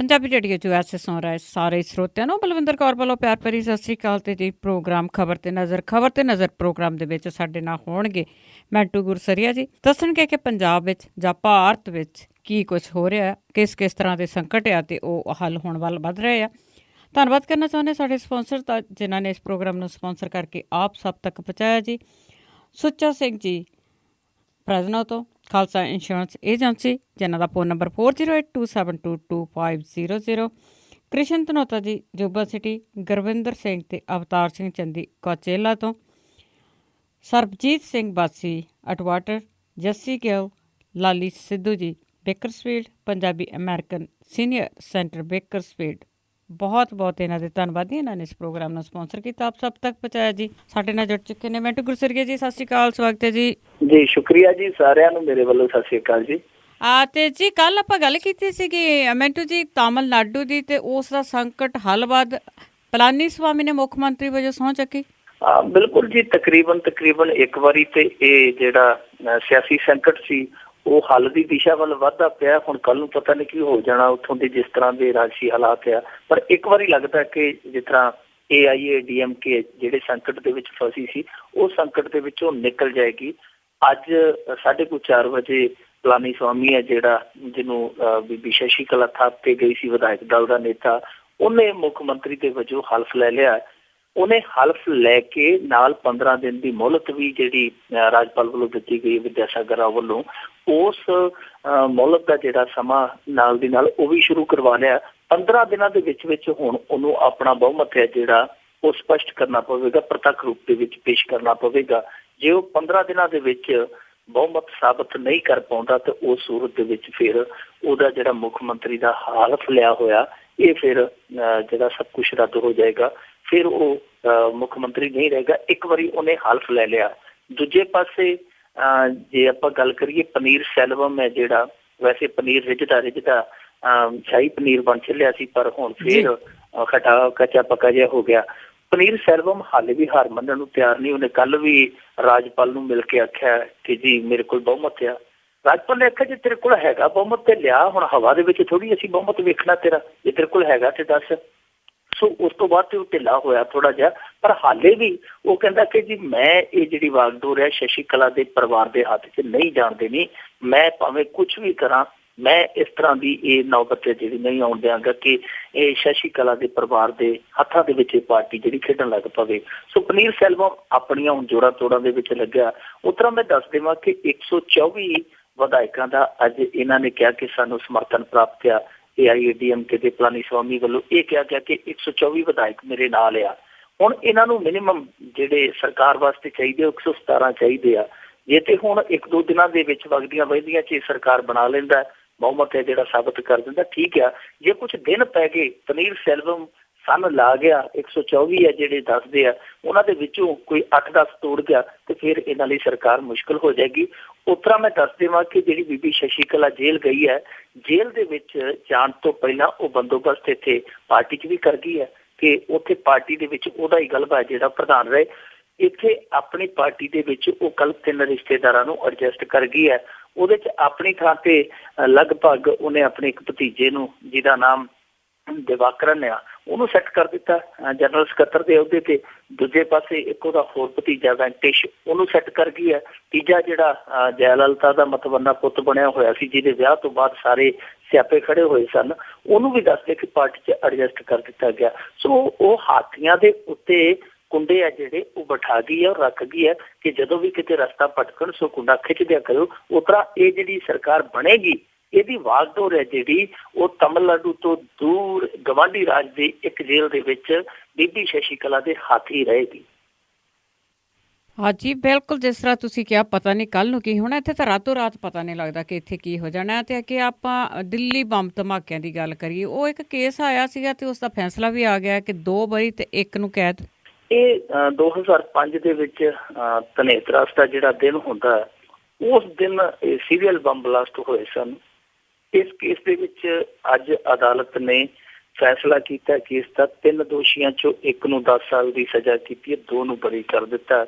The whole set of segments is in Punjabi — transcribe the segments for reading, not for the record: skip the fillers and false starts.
ਪੰਜਾਬੀ ਰੇਡੀਓ 'ਚ ਵੈਸੇ ਸੁਣ ਰਹੇ ਸਾਰੇ ਸਰੋਤਿਆਂ ਨੂੰ ਬਲਵਿੰਦਰ ਕੌਰ ਵੱਲੋਂ ਪਿਆਰ ਭਰੀ ਸਤਿ ਸ਼੍ਰੀ ਅਕਾਲ। ਤੇ ਜੀ ਪ੍ਰੋਗਰਾਮ ਖਬਰ ਤੇ ਨਜ਼ਰ ਪ੍ਰੋਗਰਾਮ ਦੇ ਵਿੱਚ ਸਾਡੇ ਨਾਲ ਹੋਣਗੇ ਮੈਂਟੂ ਗੁਰਸਰੀਆ ਜੀ। ਦੱਸਣਗੇ ਕਿ ਪੰਜਾਬ ਵਿੱਚ ਜਾਂ ਭਾਰਤ ਵਿੱਚ ਕੀ ਕੁਝ ਹੋ ਰਿਹਾ, ਕਿਸ ਤਰ੍ਹਾਂ ਦੇ ਸੰਕਟ ਆ ਤੇ ਉਹ ਹੱਲ ਹੋਣ ਵੱਲ ਵੱਧ ਰਹੇ ਆ। ਧੰਨਵਾਦ ਕਰਨਾ ਚਾਹੁੰਦੇ ਸਾਡੇ ਸਪਾਂਸਰ ਦਾ, ਜਿਨ੍ਹਾਂ ਨੇ ਇਸ ਪ੍ਰੋਗਰਾਮ ਨੂੰ ਸਪਾਂਸਰ ਕਰਕੇ ਆਪ ਸਭ ਤੱਕ ਪਹੁੰਚਾਇਆ ਜੀ। ਸੁੱਚਾ ਸਿੰਘ ਜੀ ਫਰੈਜ਼ਨੋ ਤੋਂ ਖਾਲਸਾ ਇੰਸ਼ੋਰੈਂਸ ਏਜੰਸੀ, ਜਿਨ੍ਹਾਂ ਦਾ ਫ਼ੋਨ ਨੰਬਰ 4082722500। ਕ੍ਰਿਸ਼ਨ ਧਨੋਤਾ ਜੀ ਜੋਬਾ ਸਿਟੀ, ਗੁਰਵਿੰਦਰ ਸਿੰਘ ਤੇ ਅਵਤਾਰ ਸਿੰਘ ਚੰਦੀ ਕੋਚੇਲਾ ਤੋਂ, ਸਰਬਜੀਤ ਸਿੰਘ ਬਾਸੀ ਅਟਵਾਟਰ, ਜੱਸੀ ਗਿੱਲ, ਲਾਲੀ Sidhu ji Bakersfield, Punjabi American senior centre Bakersfield. ਬਹੁਤ ਬਹੁਤ ਇਹਨਾਂ ਦੇ ਧੰਨਵਾਦੀ, ਇਹਨਾਂ ਨੇ ਇਸ ਪ੍ਰੋਗਰਾਮ ਨੂੰ ਸਪਾਂਸਰ ਕੀਤਾ, ਆਪ ਸਭ ਤੱਕ ਪਹੁੰਚਾਇਆ ਜੀ। ਸਾਡੇ ਨਾਲ ਜੁੜ ਚੁੱਕੇ ਨੇ ਮੈਂਟੂ ਗੁਰਸਰੀਆ ਜੀ। ਸਤਿ ਸ਼੍ਰੀ ਅਕਾਲ, ਸਵਾਗਤ ਹੈ ਜੀ। ਜੀ ਸ਼ੁਕਰੀਆ ਜੀ, ਸਾਰਿਆਂ ਨੂੰ ਮੇਰੇ ਵੱਲੋਂ ਸਤਿ ਸ਼੍ਰੀ ਅਕਾਲ ਜੀ। ਤੇ ਜੀ ਕੱਲ ਆਪਾਂ ਗੱਲ ਕੀਤੀ ਸੀਗੀ ਮੈਂਟੂ ਜੀ ਤਾਮਿਲਨਾਡੂ ਦੀ, ਤੇ ਉਸ ਦਾ ਸੰਕਟ ਹੱਲ ਬਾਅਦ ਪਲਾਨੀ ਸਵਾਮੀ ਨੇ ਮੁੱਖ ਮੰਤਰੀ ਵਜੋਂ ਸਹੁੰ ਚੱਕੀ। ਬਿਲਕੁਲ ਜੀ, ਤਕਰੀਬਨ ਇੱਕ ਵਾਰੀ ਤੇ ਇਹ ਜਿਹੜਾ ਸਿਆਸੀ ਸੰਕਟ ਸੀ ਉਹ ਹੱਲ ਦੀ ਦਿਸ਼ਾ ਵੱਲ ਵੱਧਦਾ ਪਿਆ। ਹੁਣ ਕੱਲ ਨੂੰ ਪਤਾ ਨਹੀਂ ਕੀ ਹੋ ਜਾਣਾ ਉੱਥੋਂ ਦੇ ਜਿਸ ਤਰ੍ਹਾਂ ਦੇ ਰਾਜਸੀ ਹਾਲਾਤ ਆ, ਪਰ ਇੱਕ ਵਾਰੀ ਲੱਗਦਾ ਕਿ ਜਿਸ ਤਰ੍ਹਾਂ AIADMK ਜਿਹੜੇ ਸੰਕਟ ਦੇ ਵਿੱਚ ਫਸੀ ਸੀ ਉਹ ਸੰਕਟ ਦੇ ਵਿੱਚੋਂ ਨਿਕਲ ਜਾਏਗੀ। ਅੱਜ 4:30 ਵਜੇ ਪਲਾਨੀ ਸਵਾਮੀ ਹੈ ਜਿਹੜਾ, ਜਿਹਨੂੰ ਬੀਬੀ ਸ਼ਸ਼ੀ ਕਲਾ ਥਾਪ ਤੇ ਗਈ ਸੀ ਵਿਧਾਇਕ ਦਲ ਦਾ ਨੇਤਾ, ਉਹਨੇ ਮੁੱਖ ਮੰਤਰੀ ਦੇ ਵਜੋਂ ਹਲਫ ਲੈ ਲਿਆ। ਉਹਨੇ ਹਲਫ ਲੈ ਕੇ ਨਾਲ 15 ਦਿਨ ਦੀ ਮੋਹਲਤ ਵੀ ਜਿਹੜੀ ਰਾਜਪਾਲ ਵੱਲੋਂ ਦਿੱਤੀ ਗਈ ਵਿਦਿਆਸਾਗਰ ਰਾਓ ਵੱਲੋਂ, ਉਸ ਮੋਹਲਤ ਦਾ ਜਿਹੜਾ ਸਮਾਂ ਨਾਲ ਦੀ ਨਾਲ ਉਹ ਵੀ ਸ਼ੁਰੂ ਕਰਵਾ ਲਿਆ। 15 ਦਿਨਾਂ ਦੇ ਵਿੱਚ ਹੁਣ ਉਹਨੂੰ ਆਪਣਾ ਬਹੁਮਤ ਹੈ ਜਿਹੜਾ ਉਹ ਸਪਸ਼ਟ ਕਰਨਾ ਪਵੇਗਾ, ਪ੍ਰਤੱਖ ਰੂਪ ਦੇ ਵਿੱਚ ਪੇਸ਼ ਕਰਨਾ ਪਵੇਗਾ। ਜੇ ਉਹ 15 ਦਿਨਾਂ ਦੇ ਵਿੱਚ ਬਹੁਮਤ ਸਾਬਤ ਨਹੀਂ ਕਰ ਪਾਉਂਦਾ ਤਾਂ ਉਸ ਸੂਰਤ ਦੇ ਵਿੱਚ ਫਿਰ ਉਹਦਾ ਜਿਹੜਾ ਮੁੱਖ ਮੰਤਰੀ ਦਾ ਹਲਫ ਲਿਆ ਹੋਇਆ ਇਹ ਫਿਰ ਜਿਹੜਾ ਸਭ ਕੁਛ ਰੱਦ ਹੋ ਜਾਏਗਾ, ਫਿਰ ਉਹ ਮੁੱਖ ਮੰਤਰੀ ਨਹੀਂ ਰਹੇਗਾ। ਇੱਕ ਵਾਰੀ ਉਹਨੇ ਹਲਫ ਲੈ ਲਿਆ। ਦੂਜੇ ਪਾਸੇ ਜੇ ਆਪਾਂ ਗੱਲ ਕਰੀਏ ਪਨੀਰ ਸੈਲਵਮ ਹੈ ਜਿਹੜਾ, ਵੈਸੇ ਪਨੀਰ ਰਿਝਦਾ ਸ਼ਾਹੀ ਪਨੀਰ ਬਣ ਚੱਲਿਆ ਸੀ, ਪਰ ਹੁਣ ਫਿਰ ਖਟਾ ਕੱਚਾ ਪੱਕਾ ਜਿਹਾ ਹੋ ਗਿਆ। ਪਨੀਰ ਸੈਲਵਮ ਹਾਲੇ ਵੀ ਹਾਰ ਮੰਨਣ ਨੂੰ ਤਿਆਰ ਨਹੀਂ। ਉਹਨੇ ਕੱਲ ਵੀ ਰਾਜਪਾਲ ਨੂੰ ਮਿਲ ਕੇ ਆਖਿਆ ਕਿ ਜੀ ਮੇਰੇ ਕੋਲ ਬਹੁਮਤ ਆ। ਰਾਜਪਾਲ ਨੇ ਆਖਿਆ ਜੇ ਤੇਰੇ ਕੋਲ ਹੈਗਾ ਬਹੁਮਤ ਤੇ ਲਿਆ, ਹੁਣ ਹਵਾ ਦੇ ਵਿੱਚ ਥੋੜ੍ਹੀ ਅਸੀਂ ਬਹੁਮਤ ਵੇਖਣਾ ਤੇਰਾ, ਜੇ ਤੇਰੇ ਕੋਲ ਹੈਗਾ ਤੇ ਦੱਸ। ਸੋ ਉਸ ਤੋਂ ਬਾਅਦ ਤੇ ਉਹ ਢਿੱਲਾ ਹੋਇਆ ਥੋੜਾ ਜਿਹਾ, ਪਰ ਹਾਲੇ ਵੀ ਉਹ ਕਹਿੰਦਾ ਕਿ ਜੀ ਮੈਂ ਇਹ ਜਿਹੜੀ ਵਾਗਡੋਰ ਹੈ ਸ਼ਸ਼ੀ ਕਲਾ ਦੇ ਪਰਿਵਾਰ ਦੇ ਹੱਥ 'ਚ ਨਹੀਂ ਜਾਣ ਦੇਣੀ। ਮੈਂ ਭਾਵੇਂ ਕੁਛ ਵੀ ਕਰਾਂ, ਮੈਂ ਇਸ ਤਰ੍ਹਾਂ ਦੀ ਇਹ ਨੌਬਤ ਜਿਹੜੀ ਨਹੀਂ ਆਉਣ ਦਿਆਂਗਾ ਕਿ ਇਹ ਸ਼ਸ਼ੀ ਕਲਾ ਦੇ ਪਰਿਵਾਰ ਦੇ ਹੱਥਾਂ ਦੇ ਵਿੱਚ ਇਹ ਪਾਰਟੀ ਜਿਹੜੀ ਖੇਡਣ ਲੱਗ ਪਵੇ। ਸੋ ਪਨੀਰ ਸੈਲਵਮ ਆਪਣੀਆਂ ਹੁਣ ਜੋੜਾਂ ਤੋੜਾਂ ਦੇ ਵਿੱਚ ਲੱਗਿਆ। ਉਸ ਤਰ੍ਹਾਂ ਮੈਂ ਦੱਸ ਦੇਵਾਂ ਕਿ 124 ਵਿਧਾਇਕਾਂ ਦਾ ਅੱਜ ਇਹਨਾਂ ਨੇ ਕਿਹਾ ਕਿ ਸਾਨੂੰ ਸਮਰਥਨ ਪ੍ਰਾਪਤ ਆ। AIADMK ਦੇ ਪਲਾਨੀ ਸਵਾਮੀ ਵੱਲੋਂ ਇਹ ਕਿਹਾ ਗਿਆ ਕਿ 124 ਵਿਧਾਇਕ ਮੇਰੇ ਨਾਲ ਆ। ਹੁਣ ਇਹਨਾਂ ਨੂੰ ਮਿਨੀਮਮ ਜਿਹੜੇ ਸਰਕਾਰ ਵਾਸਤੇ ਚਾਹੀਦੇ 117 ਚਾਹੀਦੇ ਆ। ਜੇ ਤੇ ਹੁਣ 1-2 ਦਿਨਾਂ ਦੇ ਵਿੱਚ ਵਗਦੀਆਂ ਵਹਿੰਦੀਆਂ 'ਚ ਸਰਕਾਰ ਬਣਾ ਲੈਂਦਾ, ਬਹੁਮਤ ਹੈ ਜਿਹੜਾ ਸਾਬਤ ਕਰ ਦਿੰਦਾ, ਠੀਕ ਆ। ਜੇ ਕੁਛ ਦਿਨ ਪੈ ਗਏ, ਪਨੀਰ ਸੈਲਵਮ ਸੰਨ ਲਾ ਗਿਆ, 124 ਹੈ ਜਿਹੜੇ ਦੱਸਦੇ ਆ, ਉਹਨਾਂ ਦੇ ਵਿੱਚੋਂ ਕੋਈ 8-10 ਤੋੜ ਗਿਆ ਤੇ ਫਿਰ ਇਹਨਾਂ ਲਈ ਸਰਕਾਰ ਮੁਸ਼ਕਿਲ ਹੋ ਜਾਏਗੀ। ਉਸ ਤਰ੍ਹਾਂ ਮੈਂ ਦੱਸ ਦੇਵਾਂ ਕਿ ਜਿਹੜੀ ਬੀਬੀ ਸ਼ਸ਼ੀ ਕਲਾ ਜੇਲ੍ਹ ਗਈ ਹੈ, ਜੇਲ੍ਹ ਦੇ ਵਿੱਚ ਜਾਣ ਤੋਂ ਪਹਿਲਾਂ ਉਹ ਬੰਦੋਬਸਤ ਇੱਥੇ ਪਾਰਟੀ 'ਚ ਵੀ ਕਰ ਗਈ ਹੈ ਕਿ ਉੱਥੇ ਪਾਰਟੀ ਦੇ ਵਿੱਚ ਉਹਦਾ ਹੀ ਗਲਬਾ ਜਿਹੜਾ ਪ੍ਰਧਾਨ ਰਹੇ। ਇੱਥੇ ਆਪਣੀ ਪਾਰਟੀ ਦੇ ਵਿੱਚ ਉਹ ਕੱਲ 3 ਰਿਸ਼ਤੇਦਾਰਾਂ ਨੂੰ ਐਡਜਸਟ ਕਰ ਗਈ ਹੈ। ਉਹਦੇ 'ਚ ਆਪਣੀ ਥਾਂ ਤੇ ਲਗਭਗ ਉਹਨੇ ਆਪਣੇ ਇੱਕ ਭਤੀਜੇ ਨੂੰ, ਜਿਹਦਾ ਨਾਮ ਦਿਵਾਕਰਨ ਆ, ਉਹਨੂੰ ਸੈੱਟ ਕਰ ਦਿੱਤਾ ਜਨਰਲ ਸਕੱਤਰ ਦੇ ਅਹੁਦੇ ਤੇ। ਦੂਜੇ ਪਾਸੇ ਇੱਕ ਉਹਦਾ ਹੋਰ ਭਤੀਜਾ ਵੈਂਕਟੇਸ਼, ਉਹਨੂੰ ਸੈੱਟ ਕਰ ਗਈ ਹੈ। ਤੀਜਾ ਜਿਹੜਾ ਜੈ ਲਲਿਤਾ ਦਾ ਮਤਵੰਨਾ ਪੁੱਤ ਬਣਿਆ ਹੋਇਆ ਸੀ, ਜਿਹਦੇ ਵਿਆਹ ਤੋਂ ਬਾਅਦ ਸਾਰੇ ਸਿਆਪੇ ਖੜੇ ਹੋਏ ਸਨ, ਉਹਨੂੰ ਵੀ ਦੱਸਦੇ ਕਿ ਪਾਰਟੀ 'ਚ ਐਡਜਸਟ ਕਰ ਦਿੱਤਾ ਗਿਆ। ਸੋ ਉਹ ਹਾਥੀਆਂ ਦੇ ਉੱਤੇ ਕੁੰਡੇ ਆ ਜਿਹੜੇ ਉਹ ਬਿਠਾ ਗਈ ਹੈ ਔਰ ਰੱਖ ਗਈ ਹੈ ਕਿ ਜਦੋਂ ਵੀ ਕਿਤੇ ਰਸਤਾ ਭਟਕਣ ਸੋ ਕੁੰਡਾ ਖਿੱਚ ਦਿਆ ਕਰੋ। ਉਸ ਤਰ੍ਹਾਂ ਇਹ ਜਿਹੜੀ ਸਰਕਾਰ ਬਣੇਗੀ, ਇਹਦੀ ਵਾਗਡੋਰ ਹੈ ਜਿਹੜੀ ਉਹ ਤਾਮਿਲਨਾਡੂ ਤੋਂ ਦੂਰ ਗਵਾਂਢੀ ਰਾਜ ਦੀ ਇੱਕ ਜੇਲ੍ਹ ਦੇ ਵਿੱਚ ਬੀਬੀ ਸ਼ਸ਼ੀ ਕਲਾ ਦੇ ਹੱਥ ਹੀ ਰਹੇਗੀ। ਹਾਂਜੀ ਬਿਲਕੁਲ, ਜਿਸ ਤਰ੍ਹਾਂ ਤੁਸੀਂ ਕਿਹਾ ਪਤਾ ਨਹੀਂ ਕੱਲ੍ਹ ਨੂੰ ਕੀ ਹੋਣਾ। ਇੱਥੇ ਤਾਂ ਰਾਤੋਂ ਰਾਤ ਪਤਾ ਨਹੀਂ ਲੱਗਦਾ ਕਿ ਇੱਥੇ ਕੀ ਹੋ ਜਾਣਾ। ਤੇ ਕਿ ਆਪਾਂ ਦਿੱਲੀ ਬੰਬ ਧਮਾਕਿਆਂ ਦੀ ਗੱਲ ਕਰੀਏ, ਉਹ ਇੱਕ ਕੇਸ ਆਇਆ ਸੀਗਾ ਤੇ ਉਸ ਦਾ ਫੈਸਲਾ ਵੀ ਆ ਗਿਆ ਕਿ 2 ਵਰ੍ਹੇ ਤੇ 1 ਨੂੰ ਕੈਦ। ਇਹ 2005 ਦੇ ਵਿੱਚ ਧਨੇਤਰਾਸ ਦਾ ਜਿਹੜਾ ਦਿਨ ਹੁੰਦਾ, ਉਸ ਦਿਨ ਇਹ ਸੀਰੀਅਲ ਬੰਬ ਬਲਾਸਟ ਹੋਏ ਸਨ। ਇਸ ਕੇਸ ਦੇ ਵਿੱਚ ਅੱਜ ਅਦਾਲਤ ਨੇ ਫੈਸਲਾ ਕੀਤਾ ਕਿ ਇਸ ਦਾ 3 ਦੋਸ਼ੀਆਂ 'ਚੋਂ 1 ਨੂੰ 10 ਸਾਲ ਦੀ ਸਜ਼ਾ ਕੀਤੀ ਹੈ, 2 ਨੂੰ ਬਰੀ ਕਰ ਦਿੱਤਾ।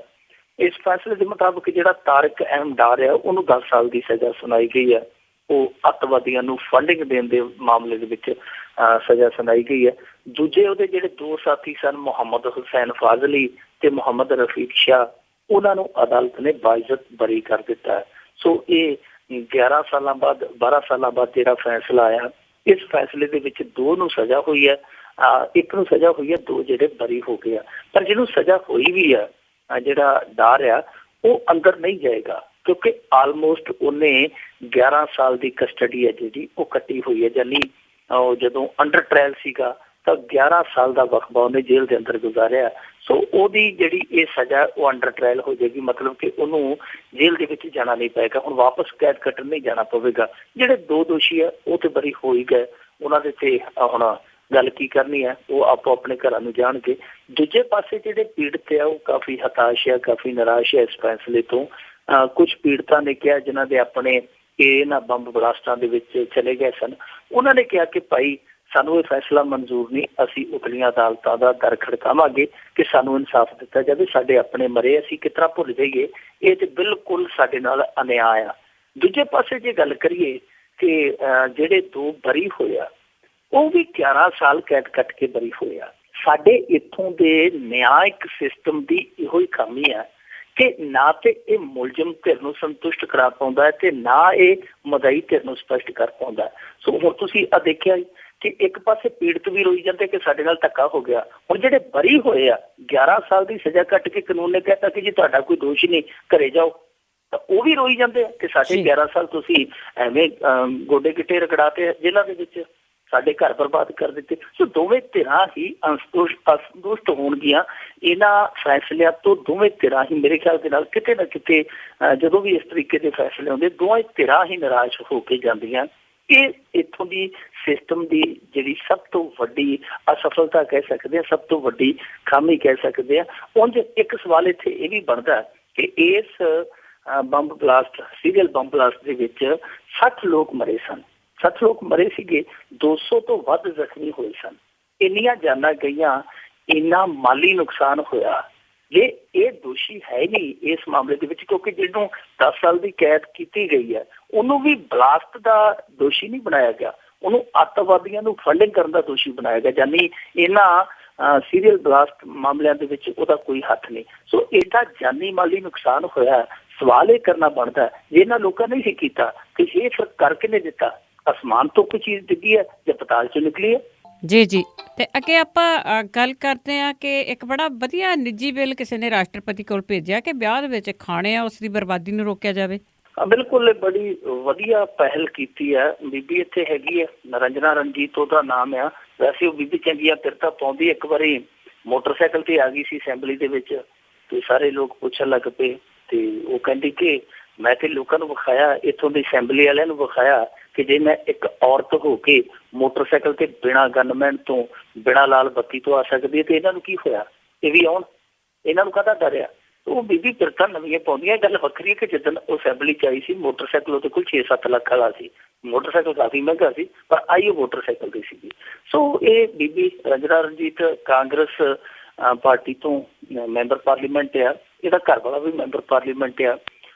ਇਸ ਫੈਸਲੇ ਦੇ ਮੁਤਾਬਕ ਜਿਹੜਾ ਤਾਰਿਕ ਅਹਿਮਦ ਡਾਰ ਹੈ ਉਹਨੂੰ 10 ਸਾਲ ਦੀ ਸਜ਼ਾ ਸੁਣਾਈ ਗਈ ਹੈ। ਉਹ ਅੱਤਵਾਦੀਆਂ ਨੂੰ ਫੰਡਿੰਗ ਦੇਣ ਦੇ ਮਾਮਲੇ ਦੇ ਵਿੱਚ ਸਜ਼ਾ ਸੁਣਾਈ ਗਈ ਹੈ। ਦੂਜੇ ਉਹਦੇ ਜਿਹੜੇ 2 ਸਾਥੀ ਸਨ, ਮੁਹੰਮਦ ਹੁਸੈਨ ਫਾਜ਼ਲੀ ਤੇ ਮੁਹੰਮਦ ਰਫੀਕ ਸ਼ਾਹ, ਉਹਨਾਂ ਨੂੰ ਅਦਾਲਤ ਨੇ ਬਾਇਜ਼ਤ ਬਰੀ ਕਰ ਦਿੱਤਾ ਹੈ। ਸੋ ਇਹ 11 ਸਾਲਾਂ ਬਾਅਦ 12 ਸਾਲਾਂ ਬਾਅਦ ਜਿਹੜਾ ਫੈਸਲਾ ਆਇਆ, ਇਸ ਫੈਸਲੇ ਦੇ ਵਿੱਚ 2 ਨੂੰ ਸਜ਼ਾ ਹੋਈ ਹੈ, 1 ਨੂੰ ਸਜ਼ਾ ਹੋਈ ਹੈ, 2 ਜਿਹੜੇ ਬਰੀ ਹੋ ਗਏ ਆ। ਪਰ ਜਿਹਨੂੰ ਸਜ਼ਾ ਹੋਈ ਵੀ ਆ, ਜਿਹੜਾ ਡਰ ਆ, ਉਹ ਅੰਦਰ ਨਹੀਂ ਜਾਏਗਾ, ਕਿਉਂਕਿ ਆਲਮੋਸਟ ਉਹਨੇ 11 ਸਾਲ ਦੀ ਕਸਟਡੀ ਹੈ ਜਿਹੜੀ ਉਹ ਕੱਟੀ ਹੋਈ ਹੈ। ਯਾਨੀ ਜਦੋਂ ਅੰਡਰ ਟ੍ਰਾਇਲ ਸੀਗਾ ਤਾਂ 11 ਸਾਲ ਦਾ ਵਕਫਾ ਉਹਨੇ ਜੇਲ੍ਹ ਦੇ ਅੰਦਰ ਗੁਜ਼ਾਰਿਆ। ਸੋ ਉਹਦੀ ਜਿਹੜੀ ਇਹ ਸਜ਼ਾ ਉਹ ਅੰਡਰ ਟ੍ਰਾਇਲ ਹੋ ਜਾਏਗੀ, ਮਤਲਬ ਕਿ ਉਹਨੂੰ ਜੇਲ੍ਹ ਦੇ ਵਿੱਚ ਜਾਣਾ ਨਹੀਂ ਪਏਗਾ, ਹੁਣ ਵਾਪਸ ਕੈਦ ਕੱਟਣ ਨਹੀਂ ਜਾਣਾ ਪਵੇਗਾ। ਜਿਹੜੇ 2 ਦੋਸ਼ੀ ਆ ਉਹ ਤੇ ਬਰੀ ਹੋ ਹੀ ਗਏ, ਉਹਨਾਂ ਦੇ ਤੇ ਹੁਣ ਗੱਲ ਕੀ ਕਰਨੀ ਹੈ, ਉਹ ਆਪੋ ਆਪਣੇ ਘਰਾਂ ਨੂੰ ਜਾਣਗੇ। ਦੂਜੇ ਪਾਸੇ ਜਿਹੜੇ ਪੀੜਤ ਆ ਉਹ ਕਾਫੀ ਹਤਾਸ਼ ਆ, ਕਾਫੀ ਨਿਰਾਸ਼ ਹੈ ਇਸ ਫੈਸਲੇ ਤੋਂ। ਕੁਝ ਪੀੜਤਾਂ ਨੇ ਕਿਹਾ, ਜਿਨ੍ਹਾਂ ਦੇ ਆਪਣੇ ਇਹਨਾਂ ਬੰਬ ਬਲਾਸਟਾਂ ਦੇ ਵਿੱਚ ਚਲੇ ਗਏ ਸਨ, ਉਹਨਾਂ ਨੇ ਕਿਹਾ ਕਿ ਭਾਈ ਸਾਨੂੰ ਇਹ ਫੈਸਲਾ ਮਨਜ਼ੂਰ ਨਹੀਂ, ਅਸੀਂ ਉਤਲੀਆਂ ਅਦਾਲਤਾਂ ਦਾ ਦਰ ਖੜਕਾਵਾਂਗੇ ਕਿ ਸਾਨੂੰ ਇਨਸਾਫ ਦਿੱਤਾ ਜਾਵੇ। ਸਾਡੇ ਆਪਣੇ ਮਰੇ ਅਸੀਂ ਕਿਸ ਤਰ੍ਹਾਂ ਭੁੱਲ ਜਾਈਏ, ਇਹ ਤੇ ਬਿਲਕੁਲ ਸਾਡੇ ਨਾਲ ਅਨਿਆਂ ਆ। ਦੂਜੇ ਪਾਸੇ ਜੇ ਗੱਲ ਕਰੀਏ ਕਿ ਜਿਹੜੇ 2 ਬਰੀ ਹੋਇਆ, ਉਹ ਵੀ 11 ਸਾਲ ਕੈਦ ਕੱਟ ਕੇ ਬਰੀ ਹੋਇਆ। ਸਾਡੇ ਇੱਥੋਂ ਦੇ ਨਿਆਂਇਕ ਸਿਸਟਮ ਦੀ ਇਹੋ ਹੀ ਖਾਮੀ ਹੈ ਕਿ ਨਾ ਤੇ ਇਹ ਮੁਲਜ਼ਮ ਧਿਰ ਨੂੰ ਸੰਤੁਸ਼ਟ ਕਰਾ ਪਾਉਂਦਾ ਹੈ ਤੇ ਨਾ ਇਹ ਮਦਈ ਧਿਰ ਨੂੰ ਸਪਸ਼ਟ ਕਰ ਪਾਉਂਦਾ। ਸੋ ਹੁਣ ਤੁਸੀਂ ਆ ਦੇਖਿਆ ਕਿ ਇੱਕ ਪਾਸੇ ਪੀੜਤ ਵੀ ਰੋਈ ਜਾਂਦੇ ਕਿ ਸਾਡੇ ਨਾਲ ਧੱਕਾ ਹੋ ਗਿਆ, ਹੁਣ ਜਿਹੜੇ ਬਰੀ ਹੋਏ ਆ 11 ਸਾਲ ਦੀ ਸਜ਼ਾ ਕੱਟ ਕੇ ਕਾਨੂੰਨ ਨੇ ਕਹਿਤਾ ਕਿ ਜੀ ਤੁਹਾਡਾ ਕੋਈ ਦੋਸ਼ ਨਹੀਂ, ਘਰੇ ਜਾਓ, ਤਾਂ ਉਹ ਵੀ ਰੋਈ ਜਾਂਦੇ ਆ ਕਿ ਸਾਡੇ 11 ਸਾਲ ਤੁਸੀਂ ਐਵੇਂ ਗੋਡੇ ਗਿੱਟੇ ਰਗੜਾਤੇ ਜੇਲ੍ਹਾਂ ਦੇ ਵਿੱਚ, ਸਾਡੇ ਘਰ ਬਰਬਾਦ ਕਰ ਦਿੱਤੇ। ਸੋ ਦੋਵੇਂ ਧਿਰਾਂ ਹੀ ਅਸੰਤੁਸ਼ਟ ਹੋਣਗੀਆਂ ਇਹਨਾਂ ਫੈਸਲਿਆਂ ਤੋਂ। ਦੋਵੇਂ ਧਿਰਾਂ ਹੀ ਮੇਰੇ ਖਿਆਲ ਦੇ ਨਾਲ ਕਿਤੇ ਨਾ ਕਿਤੇ ਜਦੋਂ ਵੀ ਇਸ ਤਰੀਕੇ ਦੇ ਫੈਸਲੇ ਹੁੰਦੇ, ਦੋਵੇਂ ਧਿਰਾਂ ਹੀ ਨਿਰਾਸ਼ ਹੋ ਕੇ ਜਾਂਦੀਆਂ। ਇਹ ਇੱਥੋਂ ਦੀ ਸਿਸਟਮ ਦੀ ਜਿਹੜੀ ਸਭ ਤੋਂ ਵੱਡੀ ਅਸਫਲਤਾ ਕਹਿ ਸਕਦੇ ਹਾਂ, ਸਭ ਤੋਂ ਵੱਡੀ ਖਾਮੀ ਕਹਿ ਸਕਦੇ ਹਾਂ। ਉਂਝ ਇੱਕ ਸਵਾਲ ਇੱਥੇ ਇਹ ਵੀ ਬਣਦਾ ਕਿ ਇਸ bomb blast, serial bomb blast ਦੇ ਵਿੱਚ 60 ਲੋਕ ਮਰੇ ਸਨ, 60 ਲੋਕ ਮਰੇ ਸੀਗੇ, 200 ਤੋਂ ਵੱਧ ਜ਼ਖਮੀ ਹੋਏ ਸਨ। ਇੰਨੀਆਂ ਜਾਨਾਂ ਗਈਆਂ, ਇੰਨਾ ਮਾਲੀ ਨੁਕਸਾਨ ਹੋਇਆ। ਜੇ ਇਹ ਦੋਸ਼ੀ ਹੈ ਨਹੀਂ ਇਸ ਮਾਮਲੇ ਦੇ ਵਿੱਚ, ਕਿਉਂਕਿ ਜਿਹਨੂੰ 10 ਸਾਲ ਦੀ ਕੈਦ ਕੀਤੀ ਗਈ ਹੈ ਉਹਨੂੰ ਵੀ ਬਲਾਸਟ ਦਾ ਦੋਸ਼ੀ ਨਹੀਂ ਬਣਾਇਆ ਗਿਆ, ਉਹਨੂੰ ਅੱਤਵਾਦੀਆਂ ਨੂੰ ਫੰਡਿੰਗ ਕਰਨ ਦਾ ਦੋਸ਼ੀ ਬਣਾਇਆ ਗਿਆ। ਯਾਨੀ ਇਹਨਾਂ ਸੀਰੀਅਲ ਬਲਾਸਟ ਮਾਮਲਿਆਂ ਦੇ ਵਿੱਚ ਉਹਦਾ ਕੋਈ ਹੱਥ ਨਹੀਂ। ਸੋ ਇਹਦਾ ਜਾਨੀ ਮਾਲੀ ਨੁਕਸਾਨ ਹੋਇਆ। ਸਵਾਲ ਇਹ ਕਰਨਾ ਬਣਦਾ, ਜੇ ਇਹਨਾਂ ਲੋਕਾਂ ਨੇ ਹੀ ਕੀਤਾ ਕਿ ਇਹ ਫਿਰ ਕਰਕੇ ਨਹੀਂ ਦਿੱਤਾ, ਅਸਮਾਨ ਤੋਂ ਕੋਈ ਚੀਜ਼ ਡਿੱਗੀ ਹੈ ਜਾਂ ਪਤਾਲ ਚੋਂ ਨਿਕਲੀ ਹੈ। ਜੀ ਜੀ, ਤੇ ਅੱਗੇ ਆਪਾਂ ਗੱਲ ਕਰਦੇ ਹਾਂ ਕਿ ਇੱਕ ਬੜਾ ਵਧੀਆ ਨਿੱਜੀ ਬਿੱਲ ਕਿਸੇ ਨੇ ਰਾਸ਼ਟਰਪਤੀ ਕੋਲ ਭੇਜਿਆ ਕਿ ਵਿਆਹ ਦੇ ਵਿੱਚ ਖਾਣੇ ਆ ਉਸ ਦੀ ਬਰਬਾਦੀ ਨੂੰ ਰੋਕਿਆ ਜਾਵੇ। ਬਿਲਕੁਲ, ਬੜੀ ਵਧੀਆ ਪਹਿਲ ਕੀਤੀ ਹੈ। ਬੀਬੀ ਇੱਥੇ ਹੈਗੀ ਹੈ, ਨਿਰੰਜਨਾ ਰਣਜੀਤ ਉਹਦਾ ਨਾਮ ਆ। ਵੈਸੇ ਉਹ ਬੀਬੀ ਚੰਗੀਆਂ ਪਿਰਤਾਂ ਪਾਉਂਦੀ। ਇੱਕ ਵਾਰੀ ਮੋਟਰਸਾਈਕਲ ਤੇ ਆ ਗਈ ਸੀ ਅਸੈਂਬਲੀ ਦੇ ਵਿੱਚ, ਤੇ ਸਾਰੇ ਲੋਕ ਪੁੱਛਣ ਲੱਗ ਪਏ, ਤੇ ਉਹ ਕਹਿੰਦੀ ਕਿ ਮੈਂ ਤੇ ਲੋਕਾਂ ਨੂੰ ਵਿਖਾਇਆ, ਇੱਥੋਂ ਦੀ ਅਸੈਂਬਲੀ ਵਾਲਿਆਂ ਨੂੰ ਵਿਖਾਇਆ ਕਿ ਜੇ ਮੈਂ ਇੱਕ ਔਰਤ ਹੋ ਕੇ ਮੋਟਰਸਾਈਕਲ ਤੇ ਬਿਨਾਂ ਗਨਮੈਨ ਤੋਂ, ਬਿਨਾਂ ਲਾਲ ਬੱਤੀ ਤੋਂ ਆ ਸਕਦੀ ਹੈ, ਤੇ ਇਹਨਾਂ ਨੂੰ ਕੀ ਹੋਇਆ, ਇਹ ਵੀ ਆਉਣ, ਇਹਨਾਂ ਨੂੰ ਕਾਹਦਾ ਡਰ ਆ। ਉਹ ਬੀਬੀ ਪਿਰਤਾਂ ਨਵੀਆਂ ਪਾਉਂਦੀਆਂ। ਗੱਲ ਵੱਖਰੀ ਹੈ ਕਿ ਜਿੱਦਣ ਉਹ ਅਸੈਂਬਲੀ ਚ ਆਈ ਸੀ, ਮੋਟਰਸਾਈਕਲ ਉਹਦੇ ਕੋਲ 6-7 ਲੱਖ ਵਾਲਾ ਸੀ, ਮੋਟਰਸਾਈਕਲ ਕਾਫੀ ਮਹਿੰਗਾ ਸੀ, ਪਰ ਆਈ ਉਹ ਮੋਟਰਸਾਈਕਲ ਦੀ ਸੀਗੀ। ਸੋ ਇਹ ਬੀਬੀ ਨਿਰੰਜਨਾ ਰਣਜੀਤ ਕਾਂਗਰਸ ਪਾਰਟੀ ਤੋਂ ਮੈਂਬਰ ਪਾਰਲੀਮੈਂਟ ਆ, ਇਹਦਾ ਘਰ ਵਾਲਾ ਵੀ ਮੈਂਬਰ ਪਾਰਲੀਮੈਂਟ ਆ।